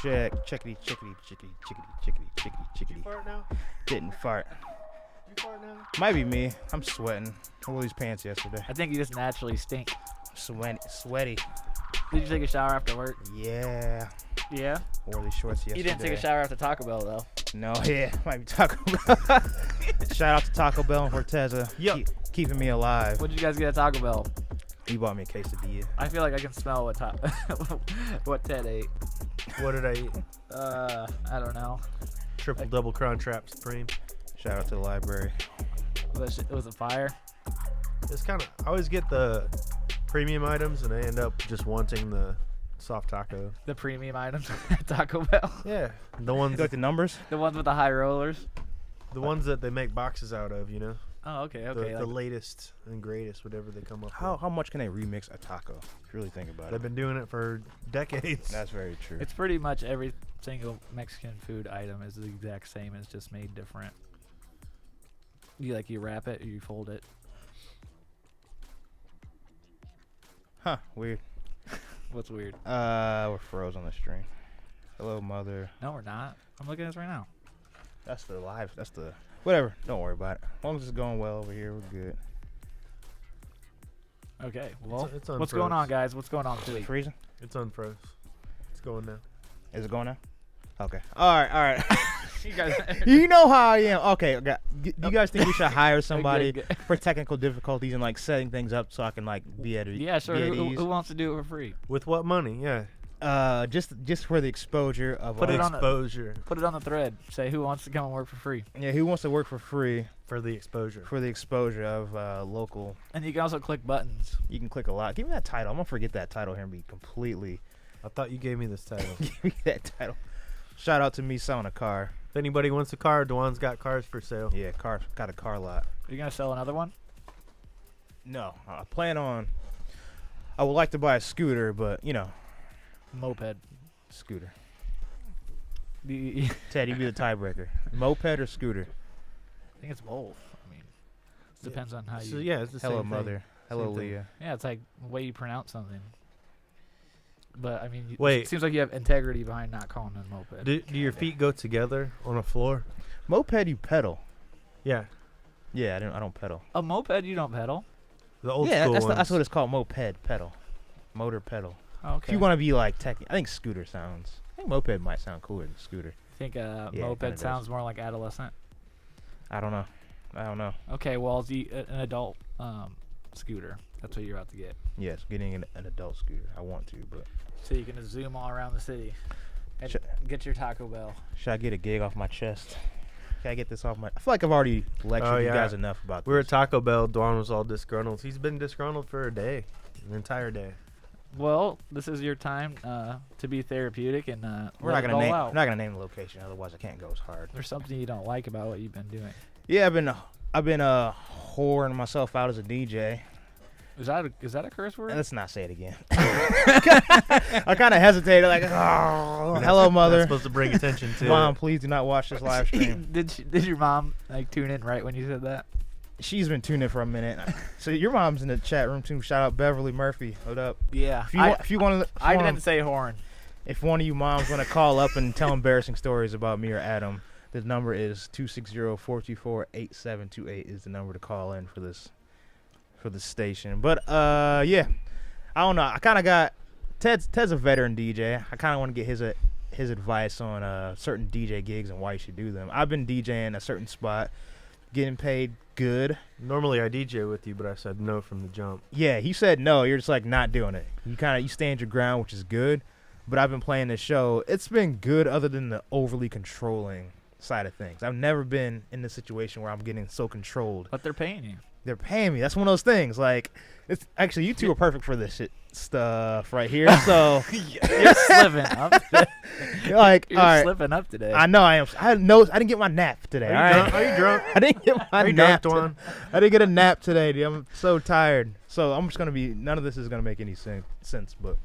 Chickity, chickity, chickity, chickity, chickity, chickity, Did you chickity. fart now? Didn't fart. Did you fart now? Might be me. I'm sweating. I wore these pants yesterday. I think you just naturally stink. Sweaty. Did you take a shower after work? Yeah. Yeah. Wore these shorts yesterday. You didn't take a shower after Taco Bell though. No, yeah. Might be Taco Bell. Shout out to Taco Bell and Forteza. Yep. Keeping me alive. What did you guys get at Taco Bell? He bought me a quesadilla. I feel like I can smell what Ted ate. What did I eat? I don't know. Triple double Crunchwrap Supreme. Shout out to the library. Was it fire? It's kind of. I always get the premium items, and I end up just wanting the soft taco. The premium items at Taco Bell. Yeah, the You ones, like the numbers? The ones with the high rollers. the ones that they make boxes out of. You know, Oh, okay, the, okay. the latest and greatest, whatever they come up How much can they remix a taco? If you really think about with. They've it. been doing it for decades. That's very true. It's pretty much every single Mexican food item is the exact same. It's just made different. You wrap it or you fold it. Huh, weird. What's weird? We're froze on the stream. Hello, mother. No, we're not. I'm looking at this right now. That's the live. That's the whatever. Don't worry about it. As long as it's going well over here, we're good. Okay. Well, it's what's going unfroze. on, guys? What's going on, Is it please? freezing? It's unfroze. It's going now. Is it going now? Okay. All right. You guys. You know how I am. Okay. Do you guys think we should hire somebody Good. for technical difficulties and like setting things up so I can like be at Yeah, sure. be at Who ease? wants to do it for free? With what money? Yeah. Just for the exposure of Put all- it on the- Exposure Put it on the thread. Say who wants to come and work for free. Yeah, who wants to work for free for the exposure. for the exposure of local? And you can also click buttons. You can click a lot. Give me that title. I'm gonna forget that title here and be completely. I thought you gave me this title. Give me that title. Shout out to me selling a car. If anybody wants a car, Dwan's got cars for sale. Yeah, car. Got a car lot. Are you gonna sell another one? No, I plan on. I would like to buy a scooter, but Moped. scooter. I Ted, you be the tiebreaker. Moped or scooter? think it's both. I mean, it depends on how So you. yeah, it's the Hello, same mother. Hello, Same thing. Leah. Yeah, it's like the way you pronounce something. But I mean, Wait. it seems like you have integrity behind not calling it a moped. Do your feet go together on a floor? Moped, you pedal. Yeah, Yeah, I don't pedal. A moped, you don't pedal. the old yeah, school that's, ones. that's what it's called. Moped, pedal, motor pedal. Okay. If you want to be like tech, I think scooter sounds. I think moped might sound cooler than scooter. I think it moped kinda does. sounds more like adolescent. I don't know. Okay, well, an adult scooter. That's what you're about to get. Yes, getting an adult scooter. I want to, but So you can zoom all around the city and Sh- get your Taco Bell. should I get a gig off my chest? Can I get this off my? I feel like I've already lectured you yeah. guys enough about We were this. at Taco Bell. Dwan was all disgruntled. He's been disgruntled for a day, an entire day. Well, this is your time to be therapeutic and We're let not it gonna all name. out. I'm not gonna name the location, otherwise I can't go as hard. There's something you don't like about what you've been doing. Yeah, I've been whoring myself out as a DJ. Is that a curse word? Let's not say it again. I kind of hesitated, like, oh, hello, That's mother. supposed to bring attention to. Mom, please do not watch this live stream. Did your mom like tune in right when you said that? She's been tuning in for a minute. So your mom's in the chat room too. Shout out Beverly Murphy. Hold up. Yeah. If you want to, I didn't say horn. if one of you moms want to call up and tell embarrassing stories about me or Adam, the number is 260-424-8728 is the number to call in for this station. But yeah, I don't know. I kind of got Ted's a veteran DJ. I kind of want to get his advice on certain DJ gigs and why you should do them. I've been DJing a certain spot, getting paid good. Normally I DJ with you, but I said no from the jump. Yeah, he said no. You're just like not doing it. You stand your ground, which is good. But I've been playing this show. It's been good, other than the overly controlling side of things. I've never been in this situation where I'm getting so controlled. But they're paying you. They're paying me. That's one of those things. Like, it's actually, you two are perfect for this shit stuff right here. So, You're slipping up. you're like, You're all right. slipping up today. I know I am. I didn't get my nap today. All right. Are you drunk? I didn't get my Are you nap. drunk, Dwan? I didn't get a nap today, dude. I'm so tired. So I'm just gonna be. None of this is gonna make any sense. But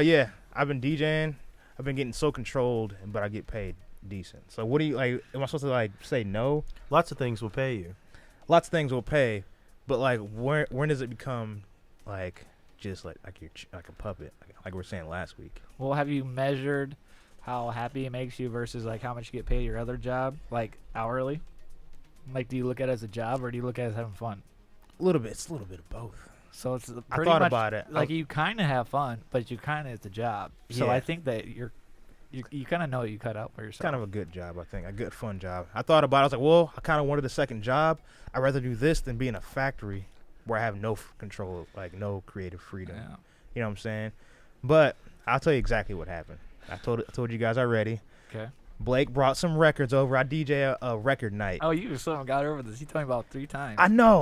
yeah, I've been DJing. I've been getting so controlled, but I get paid decent. So what do you like? Am I supposed to like say no? Lots of things will pay you. Lots of things will pay, but like when does it become like just like you're like a puppet, like we were saying last week? Well, have you measured how happy it makes you versus like how much you get paid your other job, like hourly? Like, do you look at it as a job or do you look at it as having fun? A little bit. It's a little bit of both. So it's I pretty thought much about it. like you kind of have fun, but you kind of it's a job. So Yeah. I think that you kind of know what you cut out for It's yourself. kind of a good job, I think. A good, fun job. I thought about it. I was like, well, I kind of wanted a second job. I'd rather do this than be in a factory where I have no control, like no creative freedom. Yeah. You know what I'm saying? But I'll tell you exactly what happened. I told you guys already. Okay. Blake brought some records over. I DJ a record night. Oh, you still haven't got over this. You told me about 3 times. I know.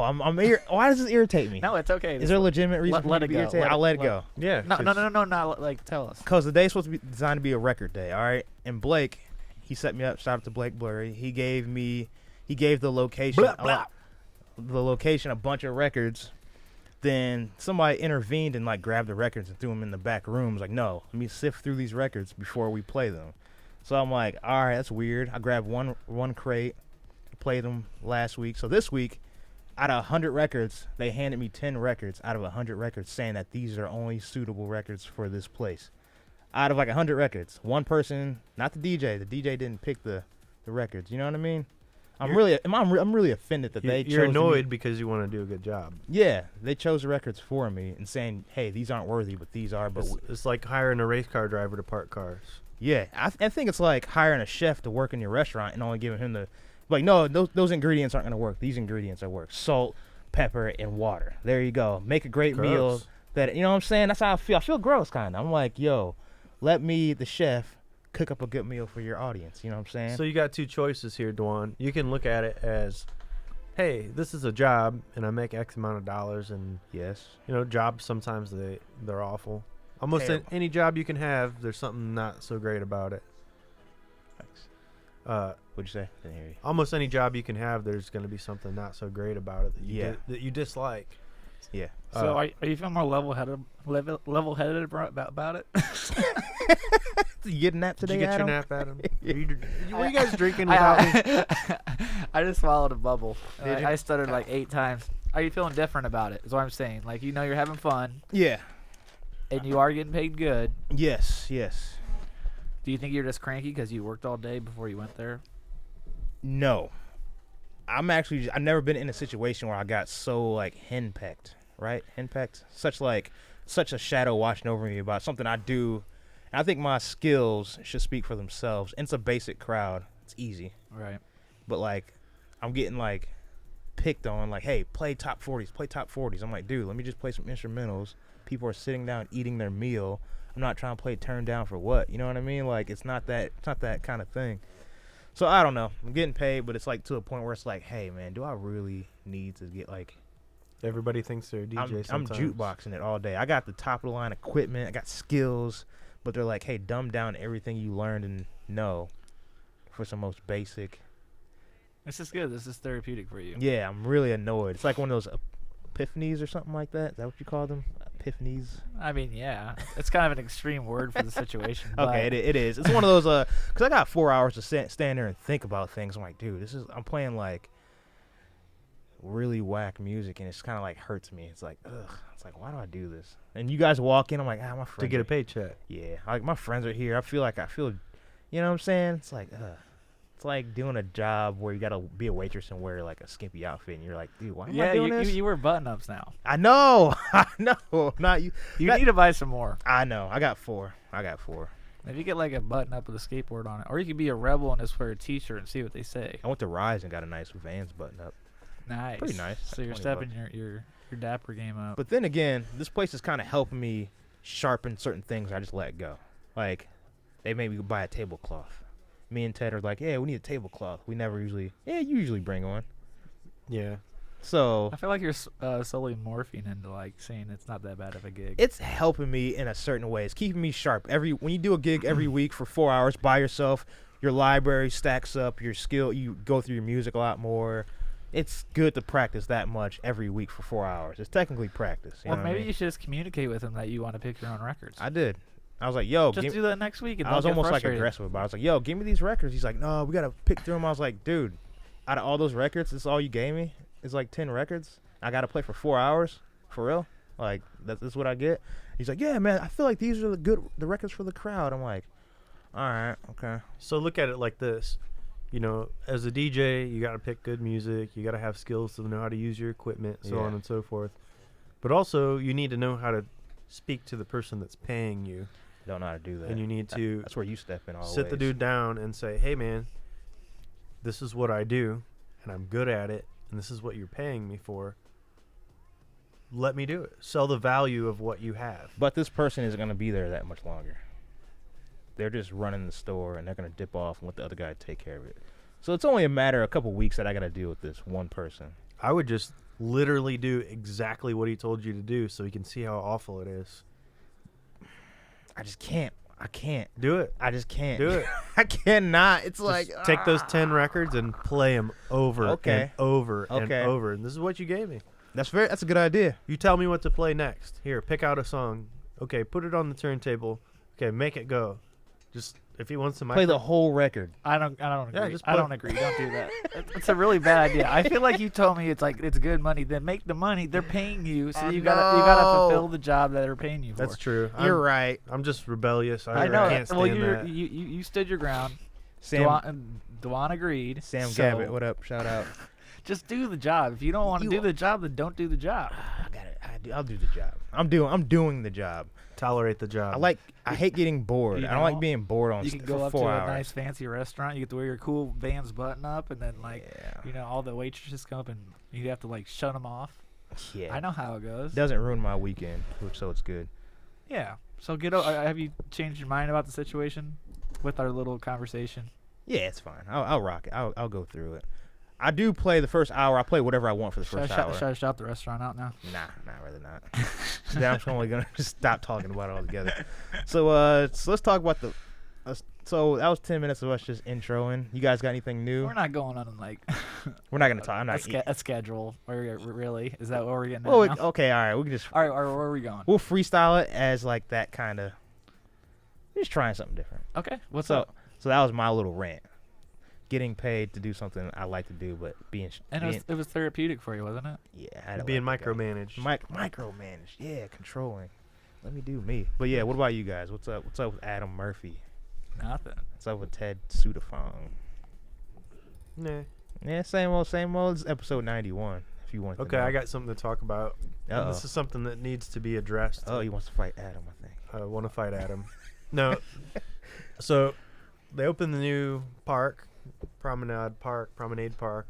Why does this irritate me? No, it's okay. Is there a legitimate reason for let me it to be go. irritated? I'll let it go. Yeah. No, 'cause not like tell us. Because the day's supposed to be designed to be a record day, all right? And Blake, he set me up. Shout out to Blake Blurry. He gave the location, Blah, blah. a bunch of records. Then somebody intervened and like grabbed the records and threw them in the back rooms. Like, no, let me sift through these records before we play them. So I'm like, all right, that's weird. I grabbed one crate, played them last week. So this week, out of 100 records, they handed me 10 records out of 100 records, saying that these are only suitable records for this place. Out of like 100 records, one person, not the DJ. The DJ didn't pick the records. You know what I mean? I'm really offended that they You're chose annoyed because you want to do a good job. Yeah, they chose the records for me and saying, "Hey, these aren't worthy, but these are." But It's like hiring a race car driver to park cars. yeah, I think it's like hiring a chef to work in your restaurant and only giving him the like. No, those ingredients aren't going to work. These ingredients are work: salt, pepper, and water. There you go. Make a great meal. Gross. That you know what I'm saying. That's how I feel. I feel gross, kind of. I'm like, yo, let me, the chef, cook up a good meal for your audience. You know what I'm saying? So you got two choices here, Dwan. You can look at it as, hey, this is a job, and I make X amount of dollars, and yes. jobs sometimes they're awful. Almost Terrible. any job you can have, there's something not so great about it. Thanks. What'd you say? Didn't hear you. almost any job you can have, there's going to be something not so great about it that you Yeah. that you dislike. Yeah. So are you feeling more level-headed about it? You getting that Did today, you get Adam? your nap, Adam? Were you guys drinking without me? I just swallowed a bubble. Did you? I stuttered like 8 times. Are you feeling different about it? Is what I'm saying. Like, you know, you're having fun Yeah. and you are getting paid good. Yes. Yes. Do you think you're just cranky because you worked all day before you went there? No. I've never been in a situation where I got so like henpecked, right? Henpecked, such a shadow watching over me about something I do. And I think my skills should speak for themselves. And it's a basic crowd. It's easy. Right. But like, I'm getting like picked on, like, hey, play top 40s, play top 40s. I'm like, dude, let me just play some instrumentals. People are sitting down eating their meal. I'm not trying to play turn down for what? You know what I mean? Like, it's not that kind of thing. So I don't know. I'm getting paid, but it's like to a point where it's like, hey man, do I really need to get like? Everybody thinks they're a DJ I'm sometimes. jukeboxing it all day. I got the top of the line equipment. I got skills, but they're like, hey, dumb down everything you learned and know for some most basic. This is good. This is therapeutic for you. Yeah, I'm really annoyed. It's like one of those epiphanies or something like that. Is that what you call them? Epiphanies? I mean, yeah. It's kind of an extreme word for the situation. but Okay, it is. It's one of those, because I got 4 hours to stand there and think about things. I'm like, dude, I'm playing like really whack music, and it's kind of like hurts me. It's like, ugh. It's like, why do I do this? And you guys walk in, I'm like, my friends To get a are- paycheck. Yeah, like my friends are here. I feel, you know what I'm saying? It's like, it's like doing a job where you gotta be a waitress and wear like a skimpy outfit, and you're like, dude, why am I yeah, doing you, this? you wear button-ups now. I know, I know. Not you. You That- need to buy some more. I know. I got four. If you get like a button-up with a skateboard on it. Or you could be a rebel and just wear a t-shirt and see what they say. I went to Rise and got a nice Vans button up. Nice. Pretty nice. So you're 20 stepping your dapper game up. But then again, this place is kind of helping me sharpen certain things I just let go. Like, they made me buy a tablecloth. Me and Ted are like, yeah, we need a tablecloth. We never usually, you usually bring one. Yeah. So I feel like you're slowly morphing into like saying it's not that bad of a gig. it's helping me in a certain way. It's keeping me sharp. When you do a gig every week for 4 hours by yourself, your library stacks up, your skill, you go through your music a lot more. It's good to practice that much every week for 4 hours. It's technically practice. You Well, know what I maybe mean? you should just communicate with them that you want to pick your own records. I did. I was like, yo, Just do that next week. And I was they'll get almost like frustrated. aggressive about it. I was like, yo, give me these records. He's like, no, we got to pick through them. I was like, dude, out of all those records, this is all you gave me? It's like 10 records. I got to play for 4 hours? For real? Like, that's what I get? He's like, yeah, man, I feel like these are the records for the crowd. I'm like, all right, okay. So look at it like this. You know, as a DJ, you got to pick good music. You got to have skills to know how to use your equipment, so Yeah. on and so forth. But also, you need to know how to speak to the person that's paying you. Don't know how to do that. And you need to That's where you step in always. sit the dude down and say, hey, man, this is what I do, and I'm good at it, and this is what you're paying me for. Let me do it. Sell the value of what you have. But this person isn't going to be there that much longer. They're just running the store, and they're going to dip off and let the other guy take care of it. So it's only a matter of a couple weeks that I got to deal with this one person. I would just literally do exactly what he told you to do so he can see how awful it is. I just can't. I can't. Do it. I just can't. Do it. I cannot. It's Just like take those 10 records and play them over Okay. and over and Okay. over. And this is what you gave me. That's a good idea. You tell me what to play next. Here, pick out a song. Okay, put it on the turntable. Okay, make it go. Just if he wants to Play the whole record. I don't agree. Yeah, just I put- don't agree. Don't do that. It's a really bad idea. I feel like you told me it's good money. Then make the money. They're paying you, so I you gotta know. fulfill the job that they're paying you for. That's true. You're right. I'm just rebellious. I know. can't stand Well, that. you stood your ground. Sam Dewan agreed. Sam so Gabbett, what up? Shout out. Just do the job. If you don't want to do the job, then don't do the job. I got it. I'll do the job. I'm doing the job. Tolerate the job. I hate getting bored. You I don't like know, being bored on You can for go up 4 to hours. a nice fancy restaurant. You get to wear your cool Vans button up, and then Yeah. all the waitresses come up, and you have to shut them off. Yeah. I know how it goes. Doesn't ruin my weekend, so it's good. Yeah. So have you changed your mind about the situation with our little conversation? Yeah, it's fine. I'll rock it. I'll go through it. I do play the first hour. I play whatever I want for the first hour. Should I shout the restaurant out now? Nah, rather not. Then I'm only gonna just stop talking about it altogether. So let's talk about So that was 10 minutes of us just introing. You guys got anything new? We're not going on like We're not gonna talk. I'm not. a schedule. Or really, is that what we're getting? Well, at now? okay, all right. We can just All right, where are we going? we'll freestyle it as like that kind of. Just trying something different. Okay, what's So up? so that was my little rant. Getting paid to do something I like to do, but being And it was therapeutic for you, wasn't it? yeah, I had to Being let it go. micromanaged. Micromanaged. Yeah, controlling. Let me do me. But yeah, what about you guys? What's up? What's up with Adam Murphy? Nothing. What's up with Ted Sudafong? Nah. Yeah, same old, same old. It's episode 91. If you want. Okay, I got something to talk about. And Uh this is something that needs to be addressed. oh. He wants to fight Adam. I think. I want to fight Adam. No. So they opened the new park, Promenade Park,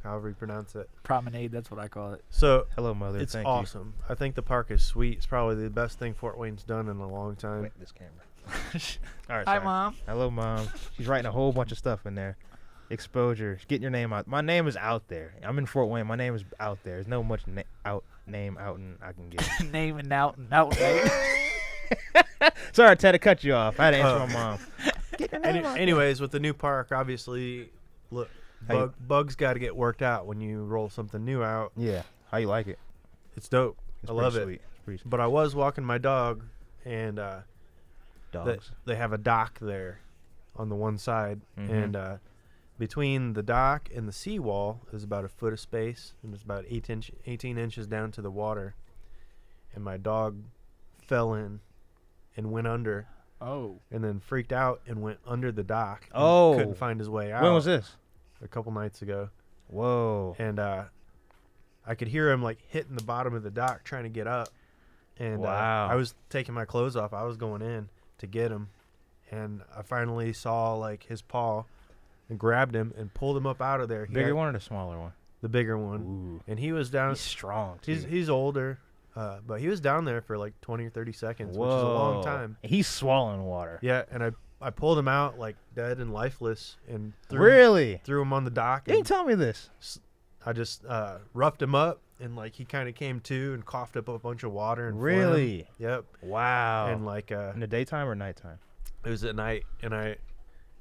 however you pronounce it. Promenade, that's what I call it. So Hello, mother. it's Thank awesome. I think the park is sweet. It's probably the best thing Fort Wayne's done in a long you. time. Wait, this camera. All right. Hi, sorry. Mom. Hello, mom. She's writing a whole bunch of stuff in there. Exposure. Getting your name out. My name is out there. I'm in Fort Wayne. My name is out there. There's no much name out and I can get. Name and out and out. Right? Sorry, Ted, to cut you off. I had to answer Oh. my mom. Get your name out there. Anyways, with the new park, obviously, look, How you- bugs got to get worked out when you roll something new out. Yeah. How you like it? It's dope. It's I love pretty it. sweet. It's pretty sweet. But I was walking my dog, and Dogs. they have a dock there on the one side, Mhm. and between the dock and the seawall is about a foot of space, and it's about 18 inches down to the water. And my dog fell in and went under, Oh. and then freaked out and went under the dock. And Oh. couldn't find his way out. When was this? A couple nights ago, Whoa. and I could hear him like hitting the bottom of the dock trying to get up. And Wow. I was taking my clothes off. I was going in to get him, and I finally saw like his paw, and grabbed him and pulled him up out of there. He Bigger had one or the smaller one? the bigger one, Ooh. and he was down. He's strong, too. He's older, but he was down there for like 20 or 30 seconds, Whoa. which is a long time. He's swallowing water. Yeah, and I pulled him out like dead and lifeless, and Really? threw him on the dock. You didn't And tell me this. I just roughed him up, and like he kind of came to and coughed up a bunch of water. And phlegm. Really? Yep. Wow. And like in the daytime or nighttime? it was at night, and it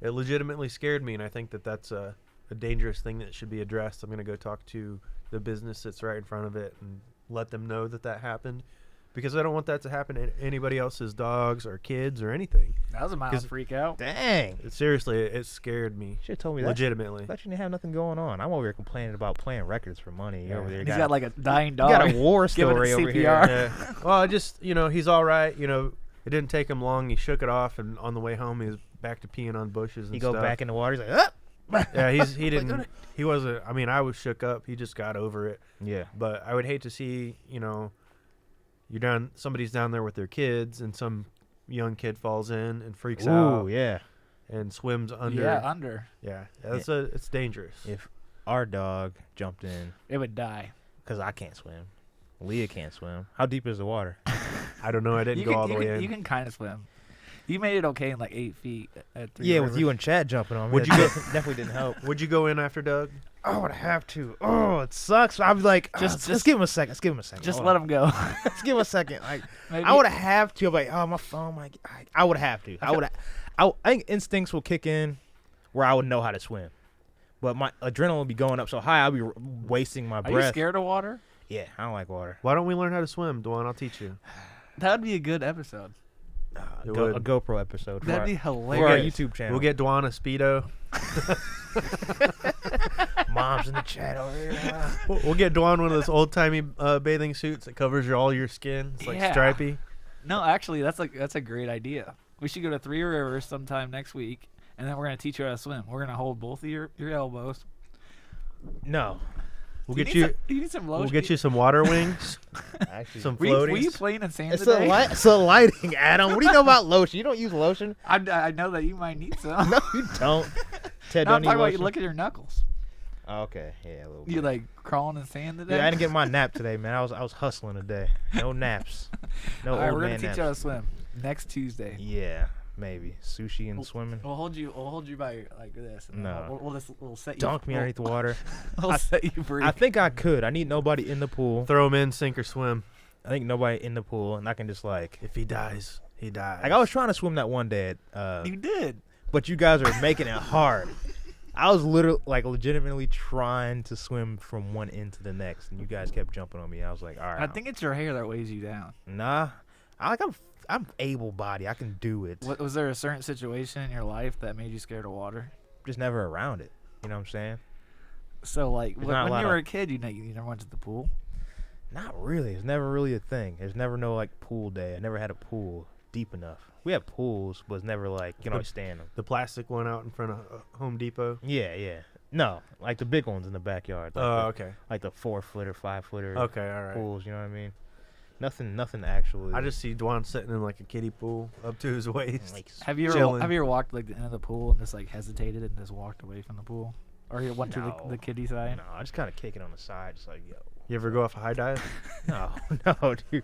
legitimately scared me, and I think that that's a dangerous thing that should be addressed. I'm gonna go talk to the business that's right in front of it and let them know that happened, because I don't want that to happen to anybody else's dogs or kids or anything. That was a mild 'Cause- freak out. Dang. Seriously, it scared me Should have told me that. legitimately. I thought you didn't have nothing going on. I'm over here complaining about playing records for money. You're over there. He's got like a dying dog. you got a war giving it story over CPR. here. Yeah. Well, I just he's all right. It didn't take him long. He shook it off, and on the way home, he was back to peeing on bushes and He go stuff. back in the water. He's like, ah! Yeah, he didn't. He wasn't. I mean, I was shook up. He just got over it. Yeah. But I would hate to see, somebody's down there with their kids, and some young kid falls in and freaks Ooh, out yeah. and swims under. Yeah, under. Yeah, it's dangerous. If our dog jumped in, It would die. because I can't swim, Leah can't swim. How deep is the water? I don't know. I didn't You go can, all the you way can, in. you can kind of swim. You made it okay in like 8 feet at 3 Yeah, rivers. with you and Chad jumping on me. Would that you go- definitely didn't help. Would you go in after Doug? I would have to. Oh, it sucks. I'd be like, Just- let's give him a second. Let's give him a second. Just Hold let on. him go. Let's give him a second. Like, Maybe- I would have to. I'm like, oh, my phone. I would have to. I think instincts will kick in where I would know how to swim. But my adrenaline would be going up so high, I'll be wasting my Are breath. you scared of water? Yeah, I don't like water. Why don't we learn how to swim, Dwan? I'll teach you. That would be a good episode. It A would. GoPro episode for That'd our, be for our hilarious. YouTube channel. We'll get Dwan a Speedo. Mom's in the chat over here. We'll get Dwan one of those old timey bathing suits that covers all your skin. It's like Yeah. stripy. No, actually, that's a great idea. We should go to 3 Rivers sometime next week, and then we're gonna teach you how to swim. We're gonna hold both of your elbows. No, We'll You get need you. some- you need some lotion. We'll get you some water wings, actually, some Were floaties. you playing in sand it's today? it's a lighting, Adam. What do you know about lotion? You don't use lotion. I know that you might need some. No, you don't. Ted, No, don't I'm need talking about you lotion. look at your knuckles. Oh, okay, yeah, a little bit. You like crawling in sand today? Yeah, I didn't get my nap today, man. I was hustling today. No naps. No All right, old we're gonna man teach naps. you how to swim next Tuesday. Yeah, maybe sushi and Well, swimming. We'll hold you by your, like this. And then No. we'll set you. Dunk me underneath the water. We'll set you free. I think I could. I need nobody in the pool. Throw him in, sink or swim. I think nobody in the pool, and I can just If he dies, he dies. like I was trying to swim that one day, at, you did. but you guys are making it hard. I was literally, like, legitimately trying to swim from one end to the next, and you guys kept jumping on me. I was like, all right. I think it's your hair that weighs you down. Nah. I'm able-bodied. I can do it. Was there a certain situation in your life that made you scared of water? Just never around it. You know what I'm saying? So, like, There's not a when lot you were of- a kid, you never went to the pool? Not really. It's never really a thing. There's never no, like, pool day. I never had a pool deep enough. We had pools, but it's never, like, you can always stand them. The plastic one out in front of Home Depot. Yeah. No, like the big ones in the backyard. Like Oh, the, okay. Like the 4-footer, 5-footer Okay, all right. pools. You know what I mean? Nothing actually. I just see Dwan sitting in like a kiddie pool up to his waist. like, Have you Chilling. ever walked like the end of the pool and just like hesitated and just walked away from the pool, or you went to No. the kiddie side? no, I just kind of kick it on the side, just like yo. You ever go off a high dive? No, dude.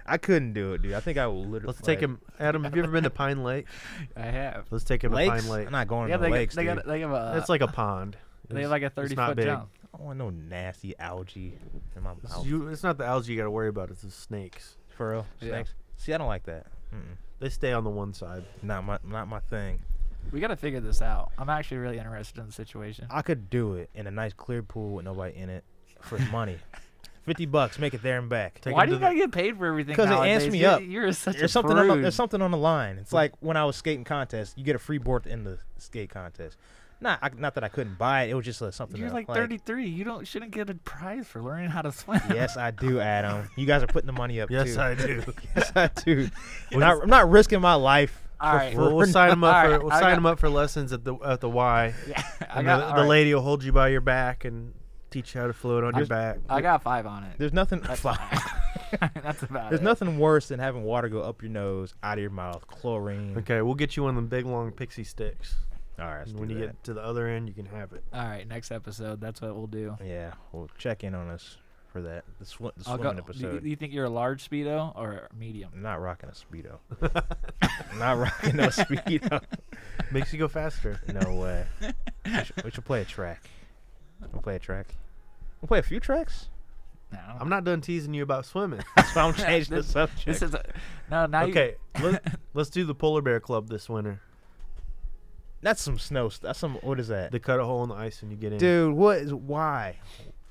I couldn't do it, dude. I think I will literally. Let's take him. Adam, have you ever been to Pine Lake? I have. Let's take him to Lakes. Pine Lake. I'm not going Yeah, to the lakes, they dude. got a. It's like a pond. they have like a It's 30-foot big. jump. I don't want no nasty algae in my It's, mouth. it's not the algae you got to worry about. It's the snakes. For real, Yeah. snakes. See, I don't like that. Mm-mm. They stay on the one side. Not my thing. We got to figure this out. I'm actually really interested in the situation. I could do it in a nice clear pool with nobody in it for money. $50, make it there and back. Take Why him do to you the- gotta get paid for everything? 'Cause it nowadays? amps me You're- up. You're such There's a something on the, prude. there's something on the line. It's like when I was skating contest, you get a free board at the end of the skate contest. Not that I couldn't buy it. It was just something. You're that, like 33. You shouldn't get a prize for learning how to swim. Yes, I do, Adam. You guys are putting the money up Yes, too. I do. Yes, I do. I'm not risking my life. All for right. free. We'll sign him up. All For, right, we'll I sign got- him up for lessons at the Y. Yeah, And the lady will hold you by your back and teach you how to float on your back. I got 5 on it. There's nothing. That's That's about There's it. nothing worse than having water go up your nose, out of your mouth, chlorine. Okay, we'll get you one of them big long pixie sticks. All right, let's And do when you that. get to the other end, you can have it. All right, next episode. That's what we'll do. Yeah, we'll check in on us for that. The I'll swimming go. episode. Do you think you're a large speedo or medium? I'm not rocking a speedo. I'm not rocking no speedo. Makes you go faster. No way. We should play a track. We'll play a track. We'll play a few tracks. No. I'm not done teasing you about swimming. That's why I'm changing the This- subject. This is no. Now Okay, let's do the Polar Bear Club this winter. That's some snow. That's some. What is that? They cut a hole in the ice and you get in. Dude, what is why?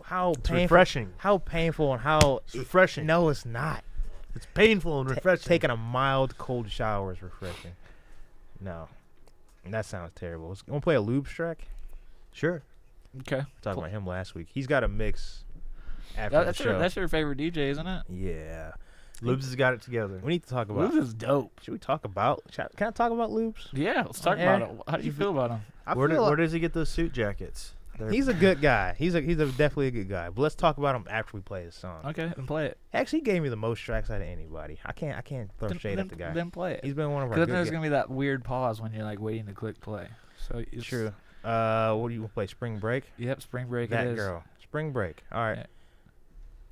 How it's painful? refreshing. How painful and how It's refreshing. No, it's not. It's painful and refreshing. Taking a mild cold shower is refreshing. No, that sounds terrible. Want to play a Lubes track? Sure. okay. We talked about him last week. He's got a mix after the show. That's your favorite DJ, isn't it? Yeah, Lubes has got it together. we need to talk about. Lubes is dope. Should we talk about? Can I talk about Lubes? Yeah, let's talk air? about it. How do you feel about him? I Where, feel like where does he get those suit jackets? he's a good guy. He's definitely a good guy. But let's talk about him after we play his song. Okay, then play it. Actually, he gave me the most tracks out of anybody. I can't throw shade at the guy. Then play it. He's been one of our Because good then there's guys. gonna be that weird pause when you're like waiting to click play. So it's True. What do you play? Spring Break? Yep, spring break. That it is. girl. Spring Break. All right. Yeah.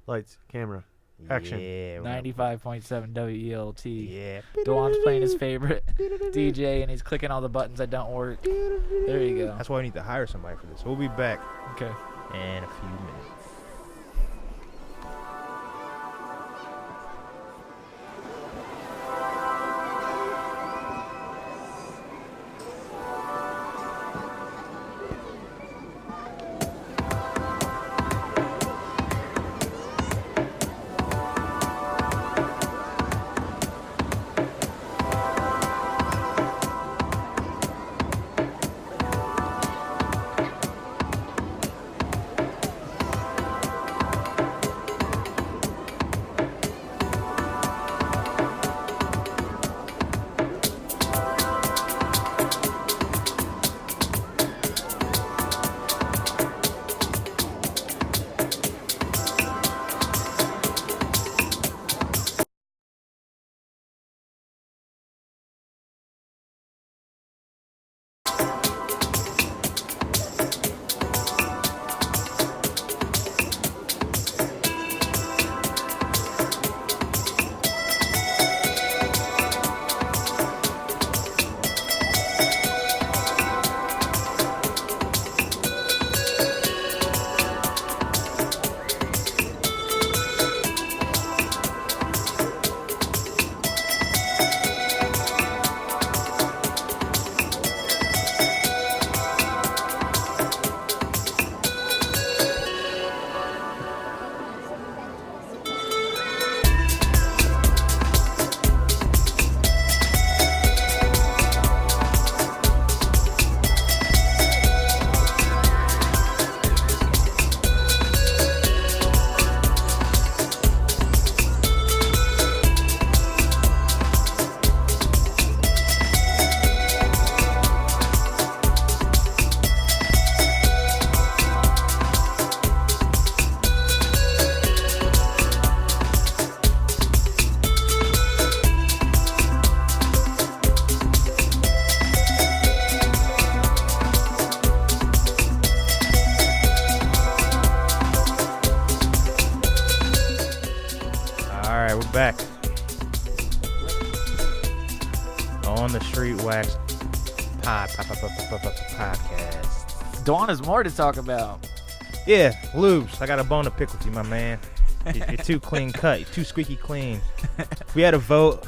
Lights, camera. Action. Yeah. 95.7 WELT. Yeah. Dewan's playing his favorite DJ and he's clicking all the buttons that don't work. There you go. That's why we need to hire somebody for this. We'll be back Okay. in a few minutes. Street Wax podcast. Dawn has more to talk about. Yeah, Lubes, I got a bone to pick with you, my man. You're too clean cut. You're too squeaky clean. If we had a vote,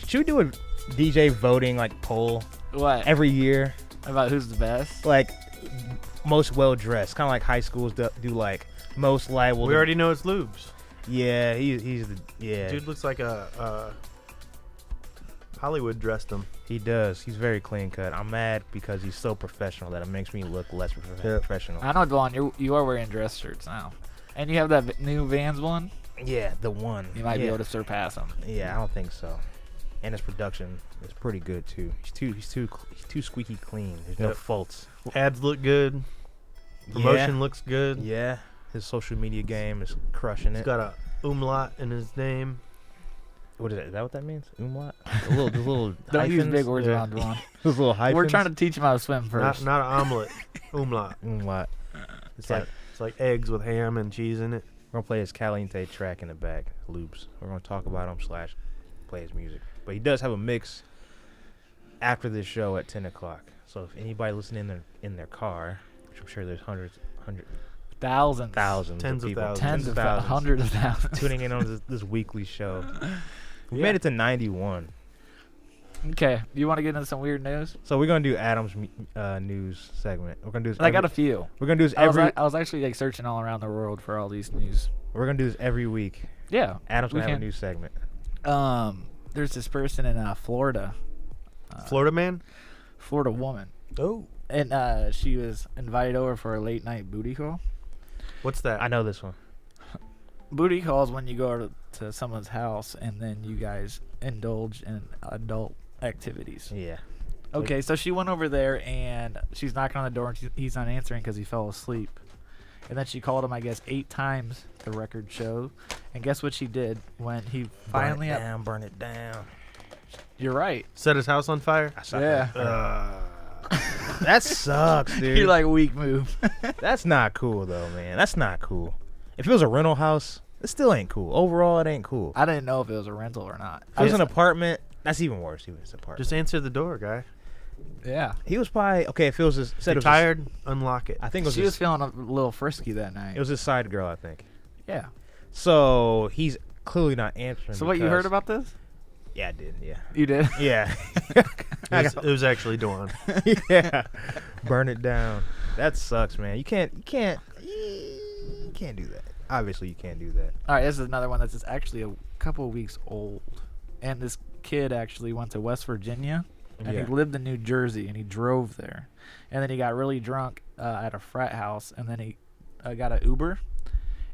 should we do a DJ voting like poll What? every year? About who's the best? Like most well dressed, kind of like high schools do like most liable. We already know it's Lubes. Yeah, he's the Dude looks like a Hollywood dressed him. He does. He's very clean cut. I'm mad because he's so professional that it makes me look less professional. I know, Dawn, you are wearing dress shirts now. And you have that new Vans one. Yeah, the one. You might be able to surpass him. Yeah, I don't think so. And his production is pretty good too. He's too squeaky clean. There's no Yep. faults. Ads look good. Promotion looks good. Yeah, his social media game is crushing He's it. got a umlaut in his name. What is that? Is that what that means? Umlaut? The little Don't use hyphens? big words Yeah. around Dawn. Those little hyphens. We're trying to teach him how to swim first. Not an omelet. Umlaut. Umlaut. It's Yeah. like eggs with ham and cheese in it. We're gonna play his Caliente track in the back, Loops. We're gonna talk about him / play his music. But he does have a mix after this show at 10 o'clock. So if anybody listening in their car, which I'm sure there's hundreds, Thousands. thousands Tens of of people, thousands. Tens of thousands. Hundreds of thousands. tuning in on this weekly show. We Yeah. made it to 91. Okay. You want to get into some weird news? So we're gonna do Adam's news segment. We're gonna do this. I got a few. We're gonna do this I was, every. I was actually like searching all around the world for all these news. We're gonna do this every week. Yeah. Adam's we gonna have a can. news segment. There's this person in Florida. Florida man? Florida woman. Oh. And she was invited over for a late night booty call. What's that? I know this one. Booty call is when you go to someone's house and then you guys indulge in adult activities. Yeah. Okay, so she went over there and she's knocking on the door and he's not answering because he fell asleep. And then she called him, I guess, 8 times, the record show. And guess what she did when he finally... burn it down. You're right. Set his house on fire? I saw Yeah. That sucks, dude. You like weak move. That's not cool, though, man. That's not cool. If it was a rental house, it still ain't cool. Overall, it ain't cool. I didn't know if it was a rental or not. If it was an apartment, that's even worse. He was his apartment. Just answer the door, guy. Yeah. He was probably okay. If it was his, said You're it was his- tired? Unlock it. I think it was She was his, feeling a little frisky that night. it was his side girl. I think. Yeah. So he's clearly not answering. So what, you heard because- about this? Yeah, I did. Yeah. You did? Yeah. It was actually Dawn. Yeah. Burn it down. That sucks, man. You can't do that. Obviously, you can't do that. All right, this is another one that's actually a couple of weeks old. And this kid actually went to West Virginia, and Yeah. he lived in New Jersey, and he drove there. And then he got really drunk at a frat house, and then he got an Uber.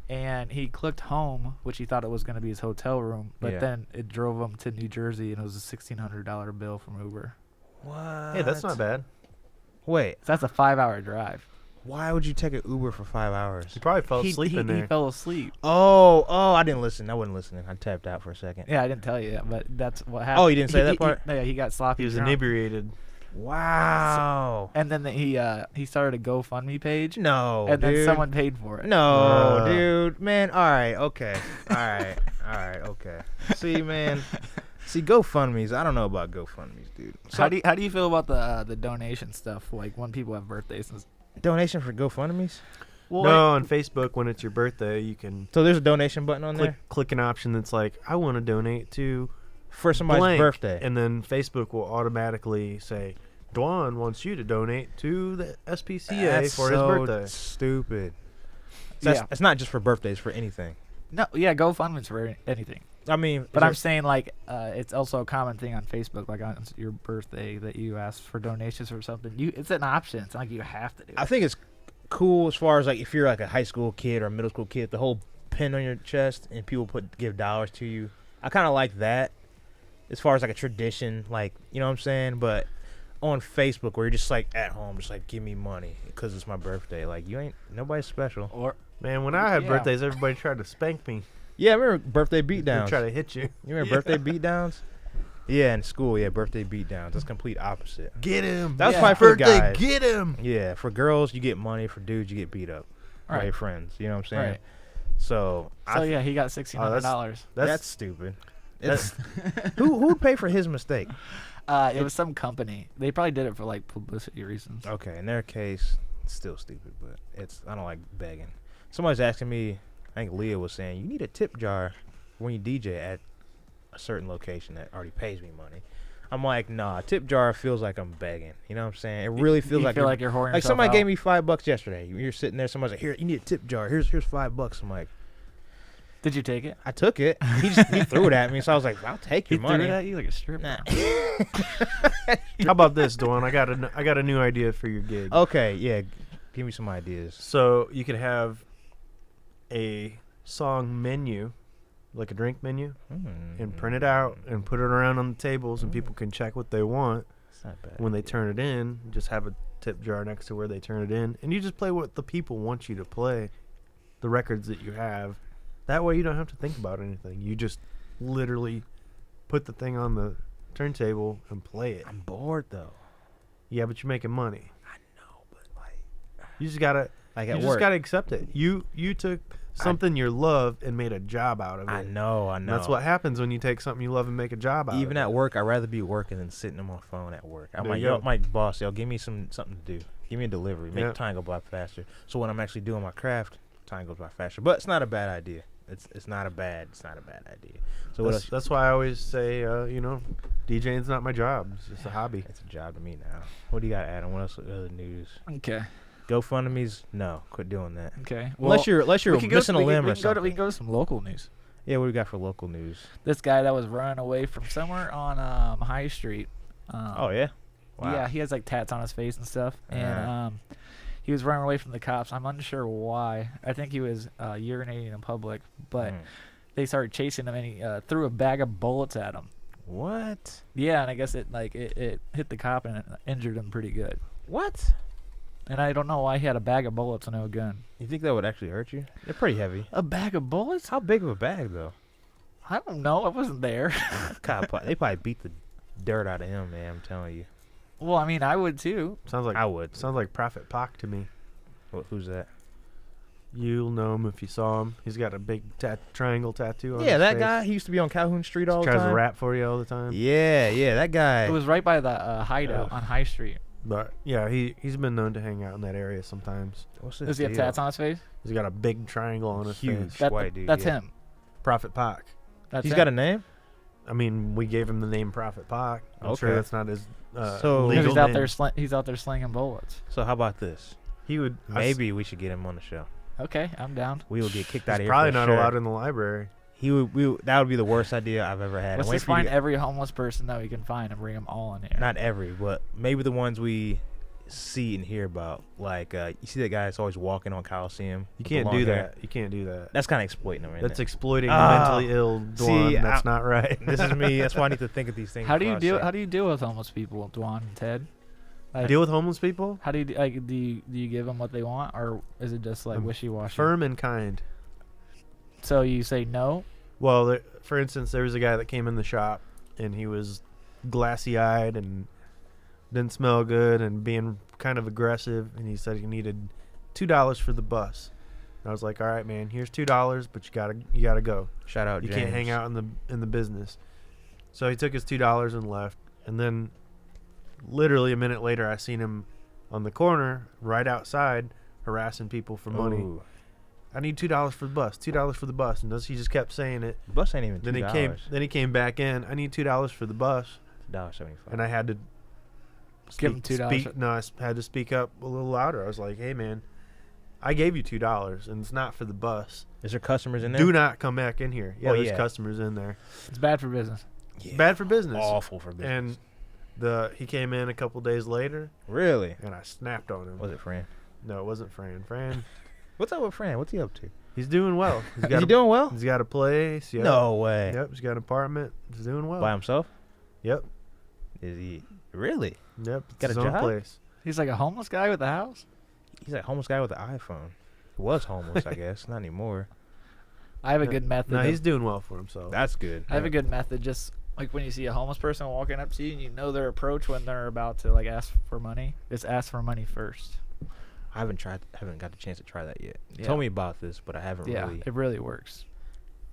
And he clicked home, which he thought it was going to be his hotel room. But Yeah. then it drove him to New Jersey, and it was a $1,600 bill from Uber. What? Hey, that's not bad. Wait, So that's a 5-hour drive. why would you take an Uber for 5 hours? He probably fell asleep in he there. fell asleep. Oh, I didn't listen. I wasn't listening. I tapped out for a second. Yeah, I didn't tell you that, but that's what happened. Oh, you didn't say that part? Yeah, he got sloppy He was drunk. inebriated. Wow. And then he started a GoFundMe page, No, and then dude. someone paid for it. No, dude. Man, all right, okay. All right, okay. See, man. See, GoFundMe's. I don't know about GoFundMe's, dude. How do you feel about the donation stuff? Like when people have birthdays. donation for GoFundMe's? Well, No, on Facebook, when it's your birthday, you can So there's a donation button on there click an option that's like, I want to donate to for somebody's blank. birthday. And then Facebook will automatically say, Dwan wants you to donate to the SPCA That's for his so birthday. stupid. So Yeah. it's not just for birthdays, for anything. no, yeah, GoFundMe's for anything. I mean, But I'm saying like it's also a common thing on Facebook, like on your birthday that you ask for donations or something. It's an option. It's not like you have to do it. I think it's cool as far as like if you're like a high school kid or a middle school kid, the whole pin on your chest and people give dollars to you. I kind of like that as far as like a tradition, like, you know what I'm saying? But on Facebook where you're just like at home, just like give me money because it's my birthday. Like you ain't nobody's special. Or Man, when I had Yeah. birthdays, everybody tried to spank me. Yeah, I remember birthday They beatdowns. try to hit you. You remember birthday beatdowns? Yeah, in school, yeah, birthday beatdowns. That's complete opposite. Get him. That was Yeah. probably for the birthday, guys. get him. Yeah, for girls you get money, for dudes you get beat up by Right. your friends. You know what I'm saying? Right. So, So yeah, he got $1,600. that's stupid. That's It's who would pay for his mistake? It was some company. They probably did it for like publicity reasons. Okay, in their case, it's still stupid, but I don't like begging. Somebody's asking me, I think Leah was saying, you need a tip jar when you DJ at a certain location that already pays me money. I'm like, nah, tip jar feels like I'm begging. You know what I'm saying? It really feels you like feel like you're whoring like yourself somebody out. gave me $5 yesterday. You're sitting there, somebody's like, here, you need a tip jar. Here's $5. I'm like, Did you take it? I took it. He threw it at me, so I was like, I'll take He your threw money. it at you like a stripper. Nah. How about this, Dwan? I got a new idea for your gig. Okay, yeah, give me some ideas. So you could have a song menu, like a drink menu, and print it out and put it around on the tables, and people can check what they want. It's not bad. When they turn it in, just have a tip jar next to where they turn it in, and you just play what the people want you to play, the records that you have. That way you don't have to think about anything. You just literally put the thing on the turntable and play it. I'm bored though. Yeah, but you're making money. I know, but like You just gotta at you just work. gotta accept it. You took something you love and made a job out of it. I know. And that's what happens when you take something you love and make a job out of it. Even at work, I'd rather be working than sitting on my phone at work. I'm There like, you go. my boss, give me something to do. Give me a delivery. Make Yeah. time go by faster. So when I'm actually doing my craft, time goes by faster. But it's not a bad idea. It's not a bad idea. So what else? That's why I always say, DJing's not my job. It's just a hobby. It's a job to me now. What do you got, Adam? What else? Other news? Okay. GoFundMe's? No, quit doing that. Okay. Unless you're we can go missing to, a we can- limb we or can go to, something. we can go to some local news. Yeah, what do we got for local news? This guy that was running away from somewhere on High Street. Oh yeah. Wow. Yeah, he has like tats on his face and stuff, and Uh-huh. he was running away from the cops. I'm unsure why. I think he was urinating in public, but they started chasing him, and he threw a bag of bullets at him. What? Yeah, and I guess it hit the cop and it injured him pretty good. What? And I don't know why he had a bag of bullets and no gun. You think that would actually hurt you? They're pretty heavy. A bag of bullets? How big of a bag though? I don't know. I wasn't there. They probably beat the dirt out of him, man. I'm telling you. Well, I mean, I would too. Sounds like I would. Sounds like Prophet Pac to me. Who's that? You'll know him if you saw him. He's got a big triangle tattoo on Yeah, his that face. guy. He used to be on Calhoun Street all the Tries time. to rap for you all the time. Yeah, that guy. It was right by the hideout Ugh. on High Street. But yeah, he's been known to hang out in that area sometimes. What's his Does he have deal? tats on his face? He's got a big triangle on his Huge. face. White dude, That's yeah. him. Prophet Pac. That's He's him. got a name. I mean, we gave him the name Prophet Pac. I'm sure Okay. that's not his So- Because legal he's out name. there. He's out there slinging bullets. So how about this? He would Maybe we should get him on the show. Okay, I'm down. We will get kicked He's out of here. probably for not sure. allowed in the library. That would be the worst idea I've ever had. Let's I'm waiting just for you find to every homeless person that we can find and bring them all in here. not every, but maybe the ones we see and hear about. Like you see that guy that's always walking on Coliseum. You with the can't long do hair? that. You can't do that. That's kind of exploiting him. That's exploiting Oh. the mentally ill. Dwan. See, That's not right. This is me. That's why I need to think of these things. How do you before I deal? say How do you deal with homeless people, Dwan and Ted? Like, Deal with homeless people? How do you like? Do you give them what they want, or is it just like I'm wishy washy? Firm and kind. So you say no. Well, for instance, there was a guy that came in the shop, and he was glassy-eyed and didn't smell good and being kind of aggressive, and he said he needed $2 for the bus. And I was like, all right, man, here's $2, but you gotta go. Shout out. You James. can't hang out in the business. So he took his $2 and left, and then literally a minute later, I seen him on the corner right outside harassing people for money. Ooh. I need $2 for the bus. $2 for the bus, and he just kept saying it. The bus ain't even Then $2. he came back in. I need $2 for the bus, $1.75. and I had to Give him $2. No, I had to speak up a little louder. I was like, "Hey, man, I gave you $2, and it's not for the bus. Is there customers in there? Do not come back in here." Yeah, Oh, there's yeah. customers in there. It's bad for business. Yeah. Bad for business. Awful for business. And he came in a couple days later, Really? and I snapped on him. Was it Fran? No, it wasn't Fran. Fran, What's up with Fran? What's he up to? he's doing well. Is he doing well? He's got a place. Yep. No way. Yep, he's got an apartment. He's doing well. By himself? Yep. Is he really? Yep. It's Got a his own job? place. He's like a homeless guy with a house. He's like a homeless guy with an iPhone. He was homeless, I guess. Not anymore. I have a No- good method. No, of- he's doing well for himself. That's good. I have a good method. Just like when you see a homeless person walking up to you and you know their approach when they're about to like ask for money, just ask for money first. I haven't got the chance to try that yet. Yeah. Told me about this, but I haven't Yeah, really. it really works.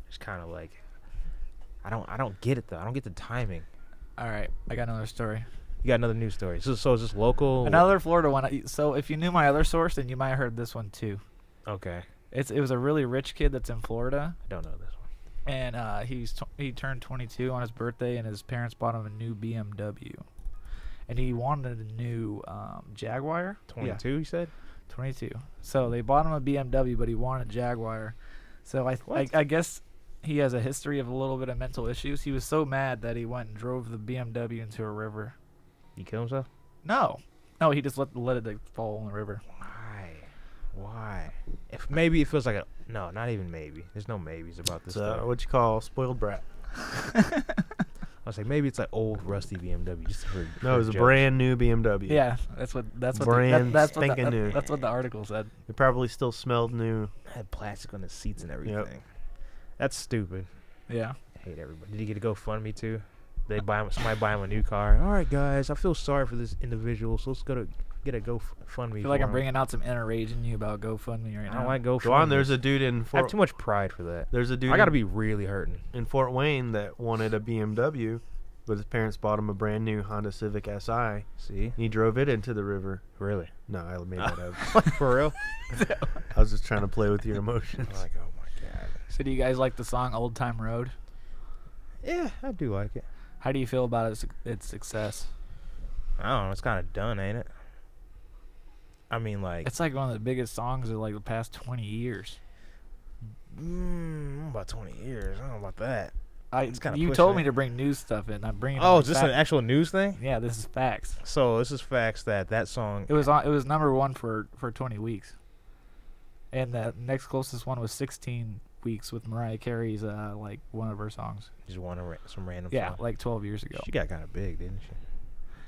It's kind of like I don't get it though. I don't get the timing. All right, I got another story. You got another news story. So is this local? Another Florida one. So if you knew my other source, then you might have heard this one too. Okay. It was a really rich kid that's in Florida, I don't know this one. and he turned 22 on his birthday, and his parents bought him a new BMW, and he wanted a new Jaguar. 22, Yeah, you said? 22. So they bought him a BMW, but he wanted a Jaguar. So I guess he has a history of a little bit of mental issues. He was so mad that he went and drove the BMW into a river. He killed himself? No, he just let it like, fall in the river. Why? If maybe it feels like a no, not even maybe. There's no maybes about this. It's stuff. what you call spoiled brat. I was like, maybe it's like old rusty BMW. Just for No, it was a brand new BMW. Yeah, that's what Brand spanking new. That's what the article said. It probably still smelled new. Had plastic on the seats and everything. That's stupid. Yeah. I hate everybody. Did he get a GoFundMe too? Somebody buy him a new car. All right, guys, I feel sorry for this individual, so let's go to get a GoFundMe. I feel like for I'm him. bringing out some inner rage in you about GoFundMe right I now. don't like GoFundMe. Go on. There's a dude in I have Fort. too much pride for that. There's a dude. I gotta be really hurting. in Fort Wayne that wanted a BMW, but his parents bought him a brand new Honda Civic Si. And See, he drove it into the river. really, No, I made that up. for real. I was just trying to play with your emotions. I'm like, oh my god. So do you guys like the song Old Time Road? Yeah, I do like it. How do you feel about its success? I don't know. It's kind of done, ain't it? I mean, like, It's like one of the biggest songs of like the past 20 years. about 20 years. I don't know about that. It's kinda you pushing told it. me to bring news stuff in. I'm bringing. Oh, it is this back. an actual news thing? Yeah, this is facts. So this is facts that song. It was number one for 20 weeks, and the next closest one was 16 weeks with Mariah Carey's like one of her songs. Just want some random. Yeah, song. like 12 years ago. She got kind of big, didn't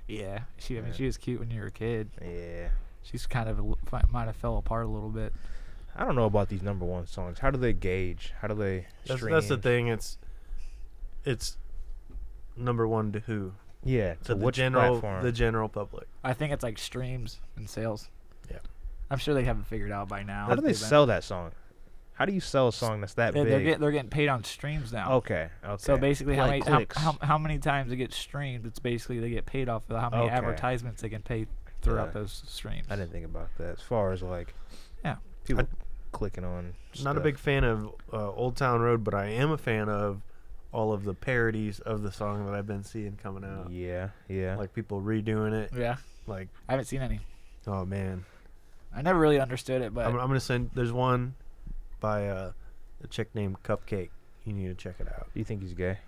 Yeah, I mean, Yeah. she was cute when you were a kid. she? Yeah. She's kind of might have fell apart a little bit. I don't know about these number one songs. How do they gauge? How do they stream? That's the thing. It's number one to who? Yeah. To To the which general platform? the general public. I think it's like streams and sales. Yeah. I'm sure they have it figured out by now. How do they They've been- sell that song? How do you sell a song that's that big? They're getting paid on streams now. Okay. So basically, Like clicks. how many times it gets streamed? It's basically they get paid off of how many Okay. advertisements they can pay throughout Yeah. those streams. I didn't think about that. As far as like, Yeah. people clicking on. Not a stuff. big fan of Old Town Road, but I am a fan of all of the parodies of the song that I've been seeing coming out. Yeah. Yeah. Like people redoing it. Yeah, Like, I haven't seen any. oh man, I never really understood it, but I'm gonna send. There's one by a chick named Cupcake. You need to check it out. Do you think he's gay?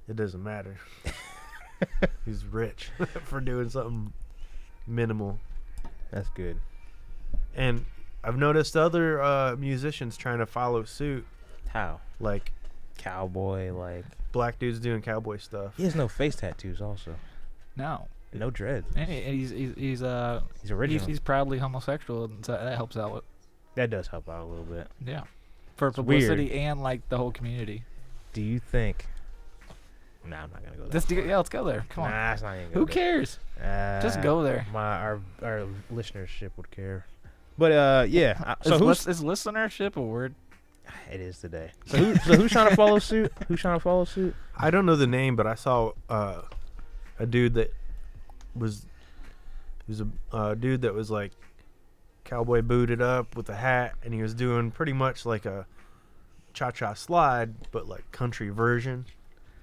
It doesn't matter. He's rich for doing something minimal. That's good. And I've noticed other musicians trying to follow suit, How? like Cowboy, like black dudes doing cowboy stuff. he has no face tattoos. Also, no. no dreads. And he's Original. he's proudly homosexual, and so that helps out. That does help out a little bit. Yeah, for It's publicity and like the whole community. Do you think? Nah, I'm not gonna go there. Let's go there. Come on. Nah, it's not even. Who cares? Just go there. Our listenership would care. But yeah. So Is listenership a word? it is today. So who's trying to follow suit? Who's trying to follow suit? I don't know the name, but I saw a dude that was a dude that was like cowboy booted up with a hat, and he was doing pretty much like a cha-cha slide, but like country version.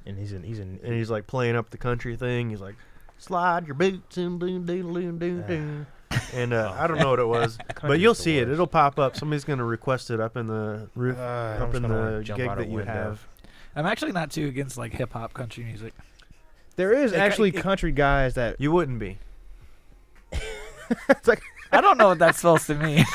And And he's like playing up the country thing. He's like, slide your boots and doo doo doo doo doo. And I don't know what it was, but Country's you'll the see it. worst. It'll pop up. Somebody's gonna request it up in the roof, I'm up just in gonna wanna the jump gig out a that you window. have. I'm actually not too against like hip hop country music. there is It- actually it- country guys that You wouldn't be. it's like I don't know what that's supposed to mean.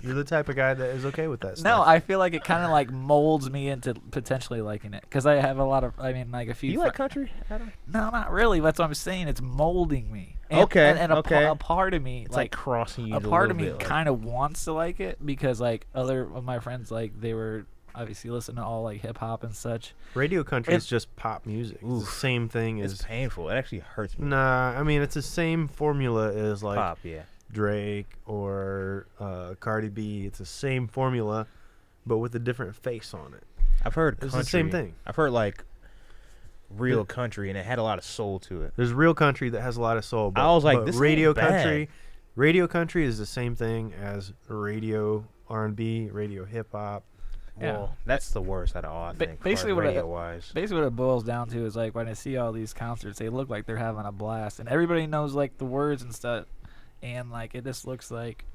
You're the type of guy that is okay with that No, stuff. I feel like it kind of like molds me into potentially liking it because I have a lot of. I mean, like a few. you like country, Adam? No, not really. That's what I'm saying. It's molding me. Okay, And okay. a part of me, It's like crossing you. a part of me bit, like- kind of wants to like it because like other of my friends like they were obviously listening to all like hip hop and such. Radio country is It- just pop music. It's the Oof. same thing It's as. painful. It actually hurts me. Nah, I mean it's the same formula as like Pop, yeah. Drake or Cardi B. It's the same formula, but with a different face on it. I've heard It's country. the same thing. I've heard like real country, and it had a lot of soul to it. There's real country that has a lot of soul. But, I was like, but this radio ain't bad. country. Radio country is the same thing as radio R&B, radio hip hop. Yeah. Well, that's the worst out of all, I Ba- think, basically what I- radio-wise. Basically, what it boils down to is like when I see all these concerts, they look like they're having a blast, and everybody knows like the words and stuff, and like it just looks like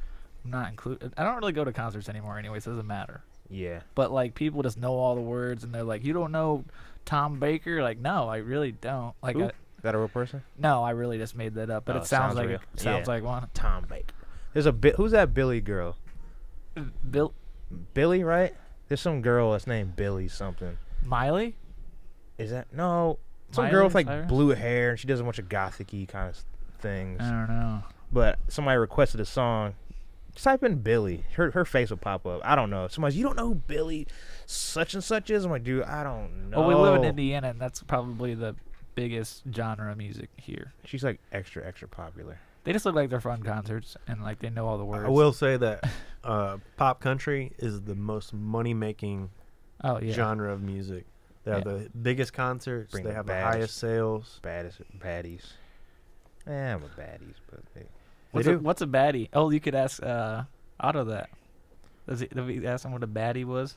I'm not included. I don't really go to concerts anymore, anyway, so it doesn't matter. Yeah. But like people just know all the words, and they're like, "You don't know Tom Baker?" Like, no, I really don't. Like, Who? Is that a real person? no, I really just made that up. But Oh, it sounds sounds like real. it sounds Yeah. like one. Tom Baker. There's a bit. Who's that Billy girl? Bill Billy, right? There's some girl that's named Billy something. Miley. Is that no? Some Miley girl with like Cyrus? blue hair, and she does a bunch of gothic-y kind of things. I don't know. But somebody requested a song. Just type in Billy. Her face will pop up. I don't know. Somebody's, you don't know who Billy such and such is? I'm like, dude, I don't know. Well, we live in Indiana, and that's probably the biggest genre of music here. She's like extra popular. They just look like they're fun concerts, and like they know all the words. I will say that pop country is the most money-making Oh yeah. genre of music. They have the biggest concerts. Bring they the have the baddest. highest sales. Baddies. I'm a baddies, but What's a baddie? Oh, you could ask Otto that. Did we ask him what a baddie was?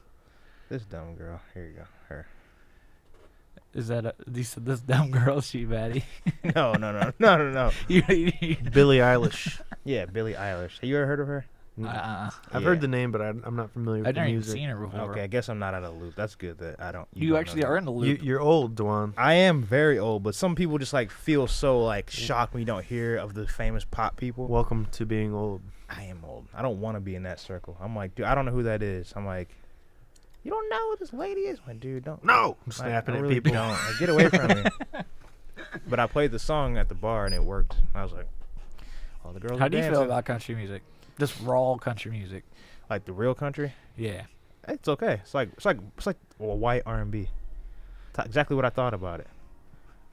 this dumb girl. Here you go. Her. Is that this dumb girl? She baddie? No. Billie Eilish. Yeah, Billie Eilish. Have you ever heard of her? Uh-uh. I've Yeah. heard the name, but I'm not familiar with I've the never even music. seen her before. Okay, I guess I'm not out of the loop. That's good that I don't. You don't know actually that. are in the loop. You're old, Dwan. I am very old, but some people just like feel so like shocked when you don't hear of the famous pop people. Welcome to being old. I am old. I don't want to be in that circle. I'm like, dude, I don't know who that is. I'm like, you don't know who this lady is? I'm like, dude, don't. No, I'm Like, snapping I at really people. Don't. Like, get away from me. But I played the song at the bar and it worked. I was like, all the girls. How are do you feel dancing. about country music? Just raw country music. like the real country? Yeah. It's okay. It's like white R&B. Exactly what I thought about it.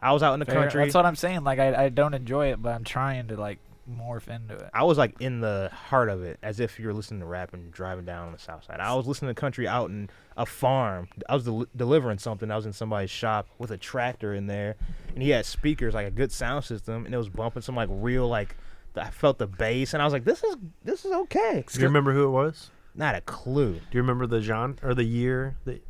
I was out in the Fair. country. That's what I'm saying. Like I don't enjoy it, but I'm trying to like morph into it. I was like in the heart of it, as if you're listening to rap and driving down on the south side. I was listening to country out in a farm. I was delivering something. I was in somebody's shop with a tractor in there, and he had speakers, like a good sound system, and it was bumping some like real like. I felt the bass, and I was like, "This is okay." Do you remember who it was? Not a clue. Do you remember the genre or the year that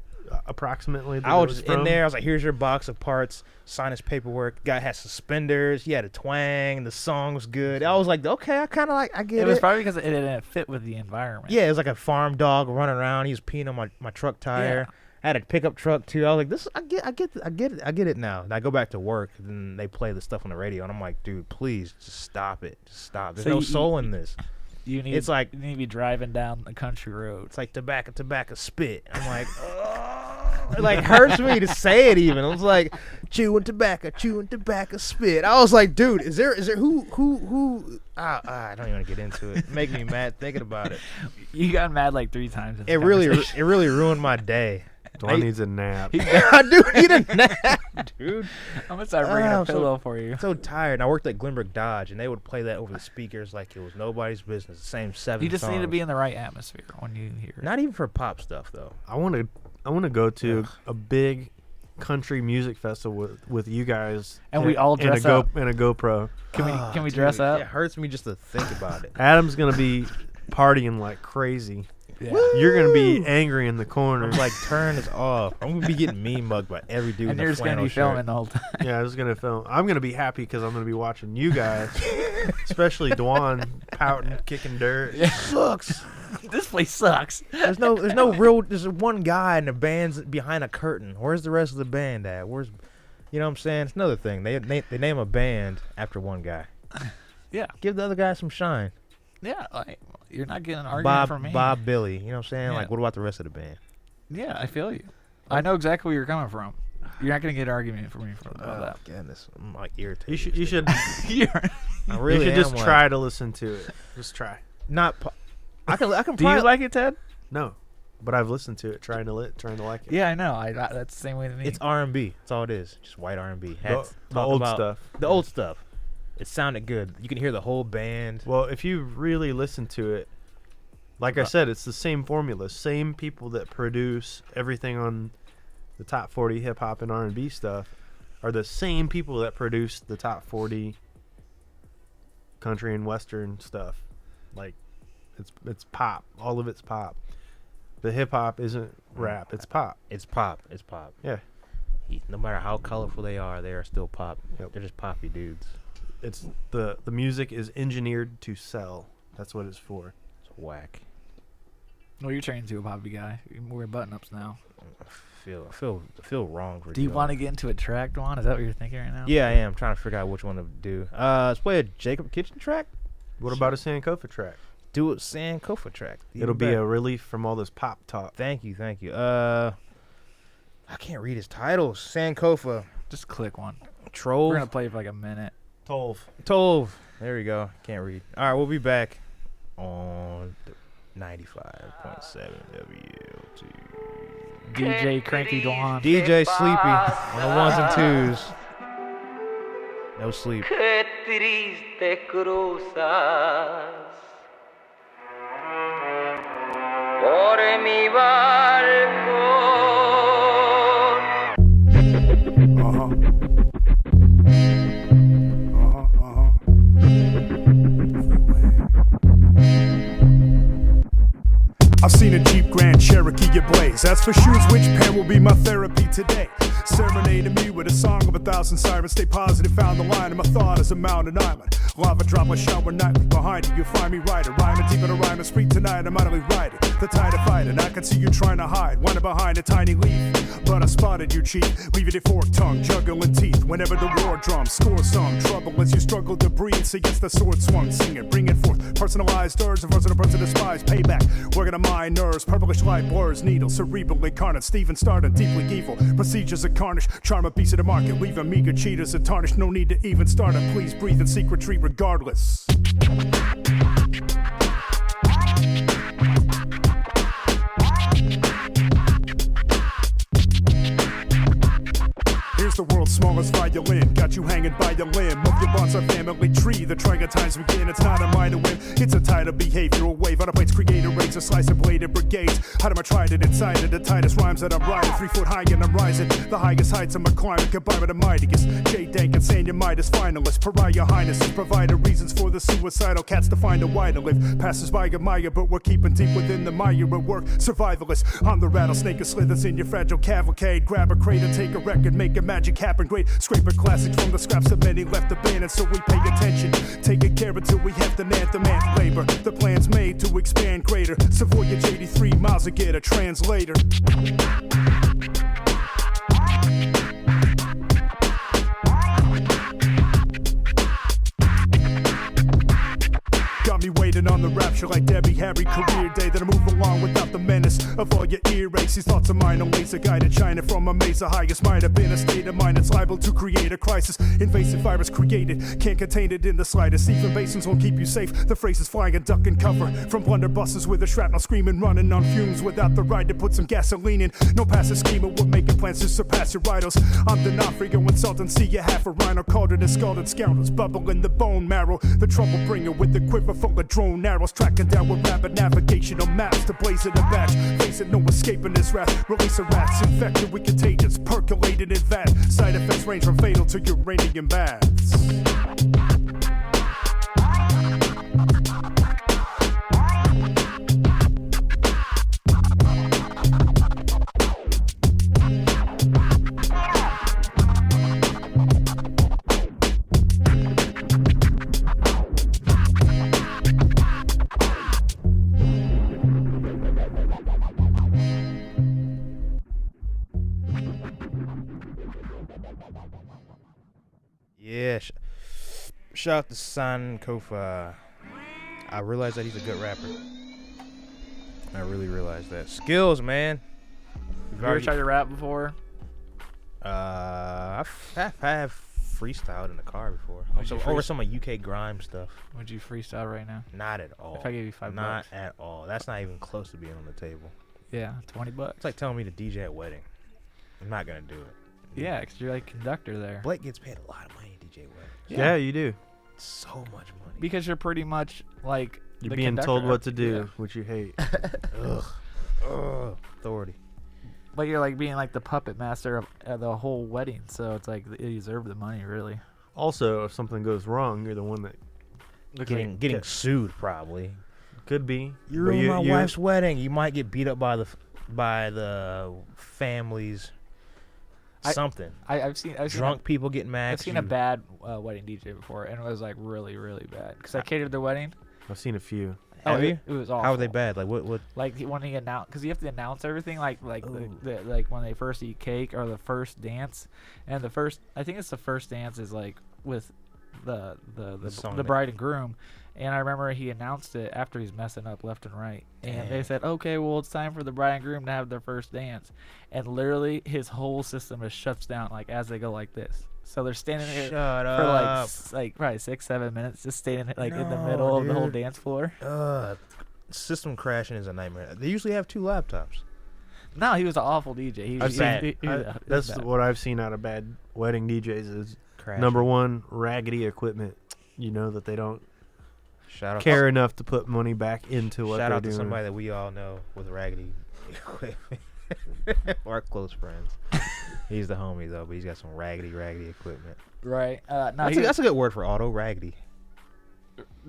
approximately? That I it was just in from? there. I was like, "Here's your box of parts. Sign his paperwork." Guy had suspenders. He had a twang. The song was good. I was like, "Okay, I kind of like. I get It it." was probably because it didn't fit with the environment. Yeah, it was like a farm dog running around. He was peeing on my truck tire. I had a pickup truck too. I was like, "This, I get it now." And I go back to work, and they play the stuff on the radio, and I'm like, "Dude, please, just stop it. Just stop. There's So no you- soul in this. You need. It's like you need to be driving down a country road. it's like tobacco spit." I'm like, oh, it like hurts me to say it. Even it was like chewing tobacco spit. I was like, dude, is there who? I don't even want to get into it. Make me mad thinking about it. You got mad like 3 times. In It really ruined my day. Dwan needs a nap. I do need a nap, dude. I'm gonna start bringing Oh, a pillow for you. I'm so tired. And I worked at Glenbrook Dodge, and they would play that over the speakers like it was nobody's business. The same 7 You just need to songs. be in the right atmosphere when you hear it. Not even for pop stuff though. I want to go to a big country music festival with you guys, And we all dress up. and a GoPro. Can we dress up? It hurts me just to think about it. Adam's gonna be partying like crazy. Yeah. You're gonna be angry in the corner. I'm like, turn this off. I'm gonna be getting mean mugged by every dude in And the you're just gonna flannel be shirt. filming the whole time. Yeah, I was gonna film. I'm gonna be happy because I'm gonna be watching you guys, especially pouting, kicking dirt. Sucks. This place sucks. There's no real. There's one guy and the band's behind a curtain. Where's the rest of the band at? Where's, you know what I'm saying? It's another thing. They name a band after one guy. Yeah. Give the other guy some shine. Yeah. Like, you're not getting an argument from me. Bob, Billy. You know what I'm saying? Yeah. Like, what about the rest of the band? Yeah, I feel you. I know exactly where you're coming from. You're not gonna get an argument from me about that. Goodness, I'm like irritated. You should You're- I really you should am, just like, try to listen to it. Just try. Not. I can. Do probably you like it, Ted? No, but I've listened to it, trying to like it. Yeah, I know. That's the same way to me. It's R&B. That's all it is. Just white R&B. The old stuff. The old stuff. It sounded good. You can hear the whole band. Well, if you really listen to it, like I said, it's the same formula, same people that produce everything on the top 40 hip hop and R&B stuff are the same people that produce the top 40 country and western stuff. Like, it's pop. All of it's pop. The hip hop isn't rap. It's pop. It's pop. It's pop. Yeah. No matter how colorful they are still pop. Yep. They're just poppy dudes. It's the music is engineered to sell. That's what it's for. It's whack. Well, you're turning into a poppy guy. You can wear button-ups now. I feel wrong for Do you doing want to it. get into a track, Dwan? Is that what you're thinking right now? Yeah, I am trying to figure out which one to do. Let's play a Jacob Kitchen track. What about a Sankofa track? Do a Sankofa track. It'll be a relief from all this pop talk. Thank you. I can't read his titles. Sankofa. Just click one. Trove. We're going to play for like a minute. Tove. There we go. Can't read. All right, we'll be back on 95.7 WLT. DJ Cranky Dwan. DJ Sleepy on the ones and twos. No sleep. Qué triste cruzas por mi balcón. I've seen a Jeep Grand Cherokee ablaze. As for shoes, which pair will be my therapy today? Serenading me with a song of 1,000 sirens. Stay positive, found the line in my thought as a mountain island. Lava drop, a shower nightly. Behind you, you find me riding. Rhyming deep in a rhyme and street tonight. I'm utterly riding. The tide of fighting. I can see you trying to hide. Winding behind a tiny leaf. But I spotted you, chief. Leaving a forked tongue, juggling teeth. Whenever the war drums score some trouble as you struggle to breathe. See, it's the sword swung, singing, bringing forth personalized words and verse of the person despise. Payback, working on my nerves. Purplish light blurs, needles, cerebral incarnate. Steven started deeply evil. Procedures of carnage, charm a beast of the market. Leaving meager cheaters and tarnished. No need to even start it. Please breathe in secret treat regardless. Here's the world's smallest violin. Got you hanging by your limb of your bonds, our family tree. The trigger times begin. It's not a minor whim. It's a tide of behavioral wave. On a plate's creator rates a slice of bladed brigades. How do I try it inside of the tightest rhymes that I'm writing? 3 foot high and I'm rising. The highest heights of my climbing combined with the mightiest. J Dank and Sanya Midas finalists. Pariah highnesses provided reasons for the suicidal cats to find a way to live. Passes by admire, but we're keeping deep within the mire at work. Survivalists. I'm the rattlesnake that slithers in your fragile cavalcade. Grab a crate and take a record, make a magic happen great. Scraper classics from the scraps that many left abandoned, so we pay attention. Taking care until we have an anthem and labor. The plan's made to expand greater. So voyage 83 miles to get a translator. Got me waiting on the rapture like Debbie Harry career day. That I move along without the menace of all your earaches. These thoughts of mine are laser guided, shining from a maze. The highest might have been a state of mind that's liable to create a crisis. Invasive virus created, can't contain it in the slightest. Even basins won't keep you safe. The phrases flying and duck and cover from blunderbusses with a shrapnel screaming, running on fumes without the right to put some gasoline in. No passive schema, we're making plans to surpass your idols. I'm the Nafrigo insultant, see you half a rhino called it a scalded scoundrels, bubbling the bone marrow. The trouble bringer with the quiver full of drone arrows, tracking down with rapid navigational maps to blaze in a batch. Face it, no escaping this wrath. Release of rats infected with contagions, percolated in vat. Side effects range from fatal to uranium baths. Yeah. Shout out to Sankofa. I realized that he's a good rapper. I really realized that. Skills, man. Have you ever tried to rap before? I have freestyled in the car before. What'd you Over some of UK grime stuff. Would you freestyle right now? Not at all. If I gave you $5. Not at all. That's not even close to being on the table. Yeah, $20. It's like telling me to DJ at wedding. I'm not gonna do it. Yeah, because you're like conductor there. Blake gets paid a lot of money to DJ weddings. Yeah, you do. So much money. Because you're pretty much like You're the being conductor. told what to do, Yeah. which you hate. Ugh. Ugh. Authority. But you're like being like the puppet master of the whole wedding, so it's like you deserve the money, really. Also, if something goes wrong, you're the one that looks like Getting sued probably. could be. You But ruined my wife's wedding. You might get beat up by the families. Something. I've seen Drunk people getting mad. I've seen a bad wedding DJ before, and it was like really, really bad. Because I catered the wedding. I've seen a few. Have you? It was awful. How were they bad? Like what? Like when he announced, because you have to announce everything, like Ooh. like when they first eat cake or the first dance, and I think it's the first dance is like with the song the that- bride and groom, and I remember he announced it after he's messing up left and right, and they Dang. said, okay, well it's time for the bride and groom to have their first dance, and literally his whole system just shuts down like as they go like this. So they're standing there Shut for up. like probably 6-7 minutes, just standing like in the No, middle of the whole dude. dance floor. System crashing is a nightmare. They usually have 2 laptops. No, he was an awful DJ. He I've was, seen- he was That's bad. what I've seen out of bad wedding DJs is Crashing. number one, raggedy equipment. You know that they don't Shout out care enough to put money back into what Shout they're out to doing. somebody that we all know with raggedy equipment. Our close friends. He's the homie though, but he's got some raggedy equipment. Right. No, That's a good word for auto, raggedy.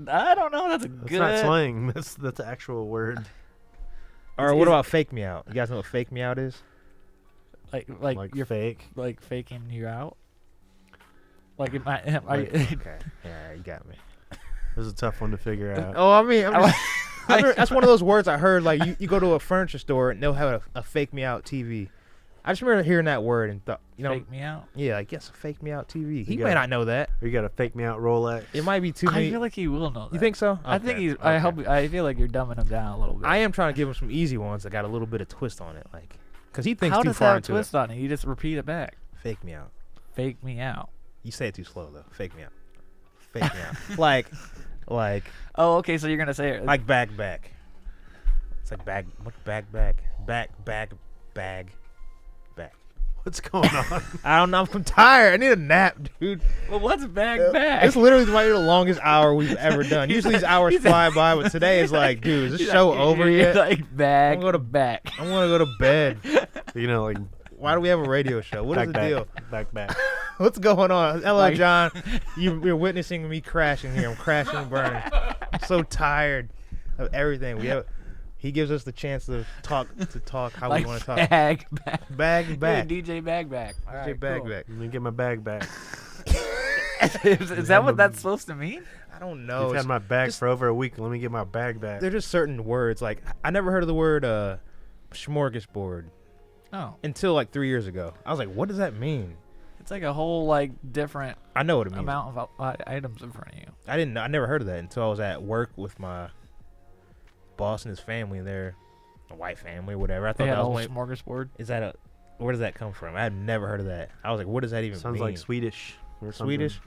I don't know. That's a That's good. not slang. That's the actual word. Or what about fake me out? You guys know what fake me out is? Like you're fake. like faking you out. Like it might. Okay, yeah, you got me. This is a tough one to figure out. Oh, I mean, that's one of those words I heard. Like you go to a furniture store and they'll have a fake me out TV. I just remember hearing that word and thought, fake me out. yeah, like yes, a fake me out TV. He You may got- not know that. Or you got to fake me out Rolex. It might be too I many. feel like he will know that. You think so? I think Okay, he's. I okay. hope. I feel like you're dumbing him down a little bit. I am trying to give him some easy ones that got a little bit of twist on it, like, cause he thinks How too does far that have a into twist on it? You just repeat it back. it. Fake me out. Fake me out. You say it too slow though. Fake me out. Fake me out. Like, Oh, okay. So you're gonna say it. bag. It's like bag. What bag? Bag. What's going on? I don't know. I'm tired. I need a nap, dude. Well, what's bag bag? It's literally might be the longest hour we've ever done. Usually these hours fly by, but today is like, dude, is this show over You're yet? like bag. I'm gonna go to- back. I want to go to bed. You know, like Why do we have a radio show? What is the deal? Back. What's going on? Hello, Like- John. You're witnessing me crashing here. I'm crashing and burning. I'm so tired of everything. He gives us the chance to talk how Like we want to talk. bag back. Bag back. You're DJ bag back. All DJ right, bag cool. back. Let me get my bag back. is that what that's supposed to mean? I don't know. You've It's- had my bag just- for over a week. Let me get my bag back. They're just certain words. Like I never heard of the word smorgasbord Oh, until like 3 years ago. I was like, what does that mean? it's like a whole like different I know what it means. amount of items in front of you. I didn't know. I never heard of that until I was at work with my boss and his family, and they're a white family or whatever. I They thought had that a was whole when, smorgasbord. is that where does that come from? I had never heard of that. I was like, what does that even Sounds mean? like Swedish or something. Swedish,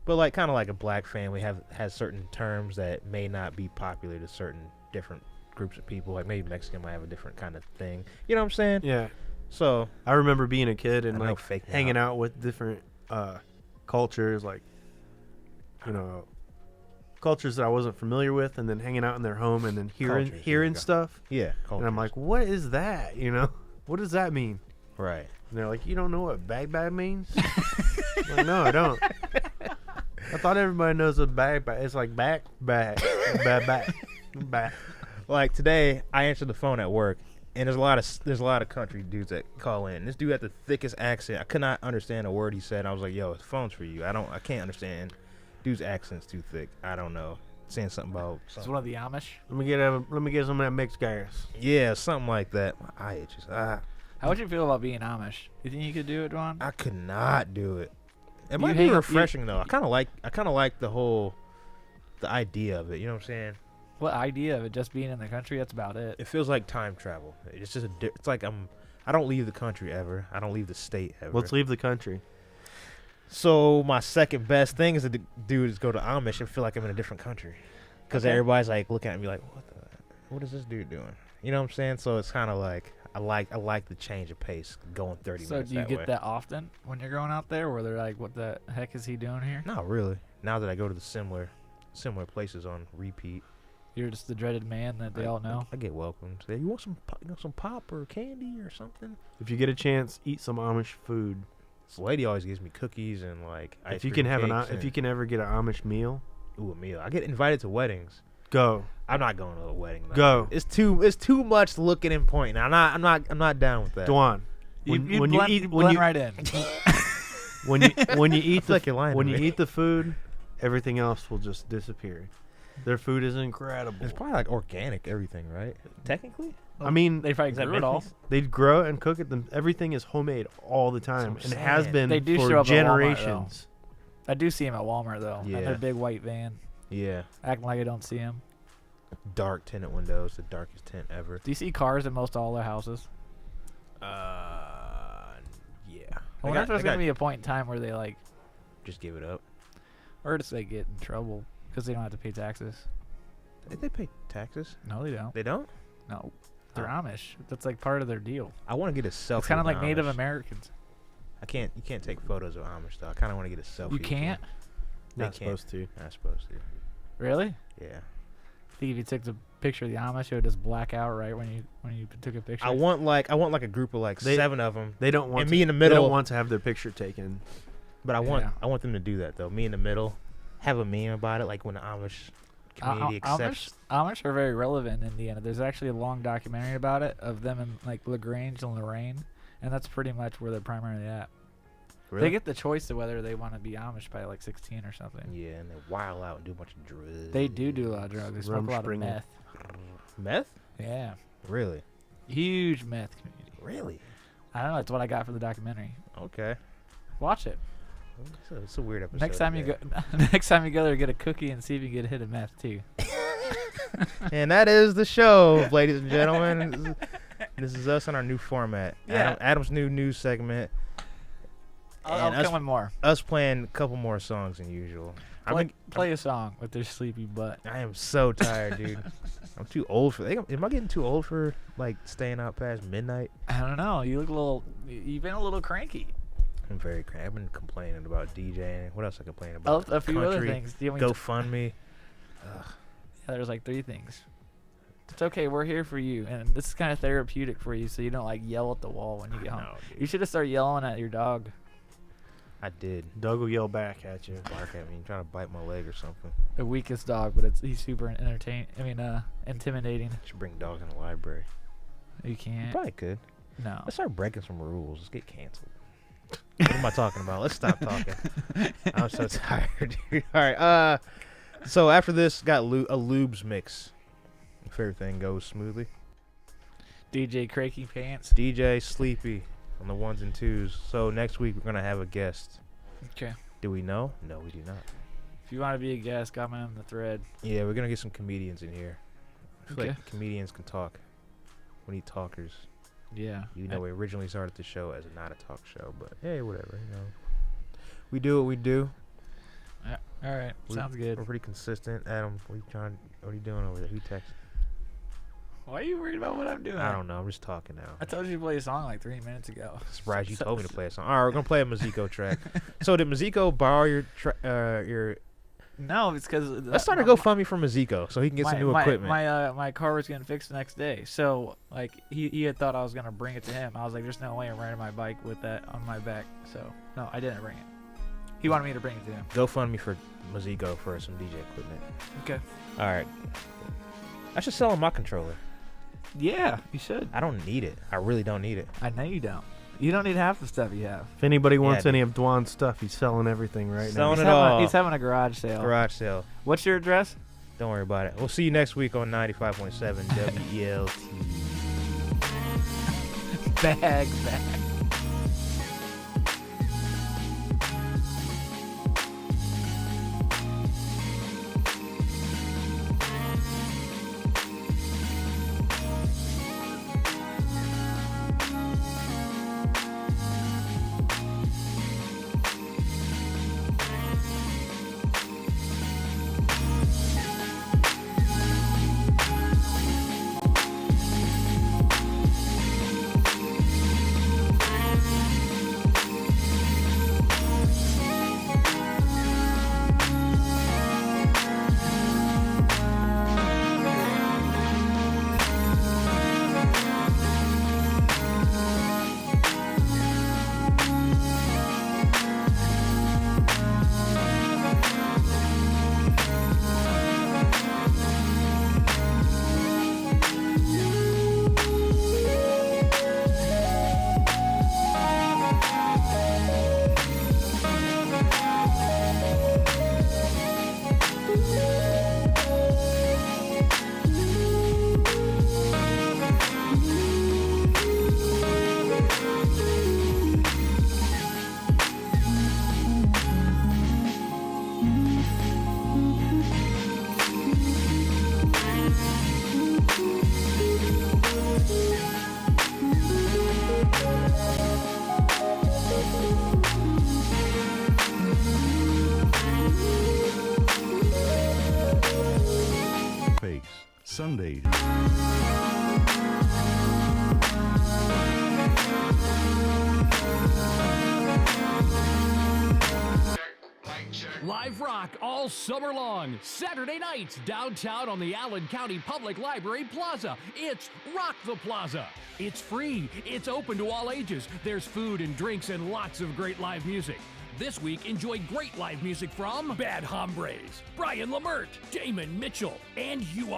but like kind of like a black family has certain terms that may not be popular to certain different groups of people. Like maybe Mexican might have a different kind of thing. You know what I'm saying? Yeah. So I remember being a kid and I know like fake me hanging out with different cultures, like cultures that I wasn't familiar with, and then hanging out in their home and then hearing Cultures, there you go. stuff. Yeah, And I'm like, what is that? You know, what does that mean? right. And they're like, you don't know what bag means? I'm like, no, I don't. I thought everybody knows what bag. It's like back. Like today, I answered the phone at work, and there's a lot of country dudes that call in. This dude had the thickest accent. I could not understand a word he said. I was like, "Yo, the phone's for you." I can't understand. Dude's accent's too thick. I don't know. Saying something about It's one of the Amish. Let me get some of that mixed gas. yeah, something like that. My eye itches. How would you feel about being Amish? You think you could do it, Ron? I could not do it. It You might hang be up- refreshing though. I kind of like the idea of it. You know what I'm saying? What idea of it just being in the country? That's about it. It feels like time travel. It's just it's like I don't leave the country ever. I don't leave the state ever. Let's leave the country. So my second best thing is to do is go to Amish and feel like I'm in a different country, because Okay. everybody's like looking at me like, what is this dude doing? You know what I'm saying? So it's kind of like I like the change of pace, going 30 So minutes. do you that get way. that often when you're going out there, where they're like, "What the heck is he doing here?" Not really. Now that I go to the similar places on repeat. You're just the dreaded man that they all know. I get welcomed. Say, you want some pop or candy or something? If you get a chance, eat some Amish food. This lady always gives me cookies and like ice If you cream can have cakes if you and- can ever get an Amish meal, ooh, a meal. I get invited to weddings. go. I'm not going to a wedding. Though. Go. It's too much looking and pointing. I'm not down with that. Dwan. You blend right in. when you eat feel like you're lying to when you me. eat the food, everything else will just disappear. Their food is incredible. It's probably like organic everything, right? Technically. I mean, They probably Is that grew it all. Memphis? they grow and cook it. Everything is homemade all the time, what and I'm it has saying. been They do for show up at Walmart, generations. I do see him at Walmart though. Yeah. In their big white van, Yeah. acting like I don't see him. Dark tinted windows, the darkest tint ever. Do you see cars in most all their houses? Yeah. I wonder if there's gonna be a point in time where they like, just give it up. or just they get in trouble because they don't have to pay taxes. Did they pay taxes? No, they don't. They don't. No, they're Oh. Amish. That's like part of their deal. I want to get a selfie. It's kind of with like the Native Amish. Americans. You can't take photos of Amish though. I kind of want to get a selfie. You with can't? them. They Not can't. supposed to. Not supposed to. Really? Yeah. I think if you took the picture of the Amish, it would just black out right when you took a picture. I want like a group of like They- 7 of them, They don't want and to, me in the They middle. don't want to have their picture taken. But I Yeah. want them to do that though. Me in the middle, have a meme about it, like when the Amish community accepts. Amish are very relevant in Indiana. There's actually a long documentary about it of them in like LaGrange and Lorraine, and that's pretty much where they're primarily at. Really? They get the choice of whether they want to be Amish by like 16 or something. Yeah, and they wild out and do a bunch of drugs. They do a lot of drugs. They smoke a lot of Rumspringa. meth. Meth? Yeah, Really? huge meth community. Really? I don't know. That's what I got for the documentary. Okay. Watch it. It's a weird episode. Next time you go, next time you go there, get a cookie and see if you get a hit of meth too. And that is the show, ladies and gentlemen. This is us on our new format. Yeah. Adam's new news segment. I'll And us- come with more. Us playing a couple more songs than usual. Play a song with their sleepy butt. I am so tired, dude. I'm too old for. Am I getting too old for like staying out past midnight? I don't know. You look a little. You've been a little cranky. I'm very cranky. I've been complaining about DJing. What else I complain about? A few other Country, things. Do you want me to- GoFundMe. Yeah, there's like 3 things. It's okay. We're here for you, and this is kind of therapeutic for you, so you don't like yell at the wall when you get home. No, dude. You should have started yelling at your dog. I did. Doug will yell back at you. Bark at me, trying to bite my leg or something. The weakest dog, but he's super intimidating. Should bring dogs in the library. You can't. Probably could. No. Let's start breaking some rules. Let's get canceled. What am I talking about? Let's stop talking. I'm so tired, dude. All right. So after this, got a lubes mix. If everything goes smoothly. DJ Cranky Pants. DJ Sleepy on the 1s and 2s. So next week we're gonna have a guest. Okay. Do we know? No, we do not. If you want to be a guest, comment on the thread. Yeah, we're gonna get some comedians in here. I feel Okay. like comedians can talk. We need talkers. Yeah. You know, we originally started the show as not a talk show, but hey, whatever. You know, we do what we do. All right. Sounds good. We're pretty consistent. Adam, what are you doing over there? Who texted? Why are you worried about what I'm doing? I don't know. I'm just talking now. I told you to play a song like 3 minutes ago. Surprised you told me to play a song. All right, we're gonna play a Maziko track. So did Maziko borrow your? No, it's because Let's start a GoFundMe for Maziko so he can get some new equipment. My car was getting fixed the next day, so like he had thought I was gonna bring it to him. I was like, "There's no way I'm riding my bike with that on my back." So no, I didn't bring it. He wanted me to bring it to him. GoFundMe for Maziko for some DJ equipment. Okay. All right. I should sell him my controller. Yeah, you should. I don't need it. I really don't need it. I know you don't. You don't need half the stuff you have. If anybody wants dude. any of Dwan's stuff, he's selling everything right Selling now. it all. He's having a garage sale. Garage sale. What's your address? Don't worry about it. We'll see you next week on 95.7 WELT. Bag. Sundays. Live rock all summer long. Saturday nights downtown on the Allen County Public Library Plaza. It's Rock the Plaza. It's free. It's open to all ages. There's food and drinks and lots of great live music. This week, enjoy great live music from Bad Hombres, Brian Lamert, Damon Mitchell, and You Are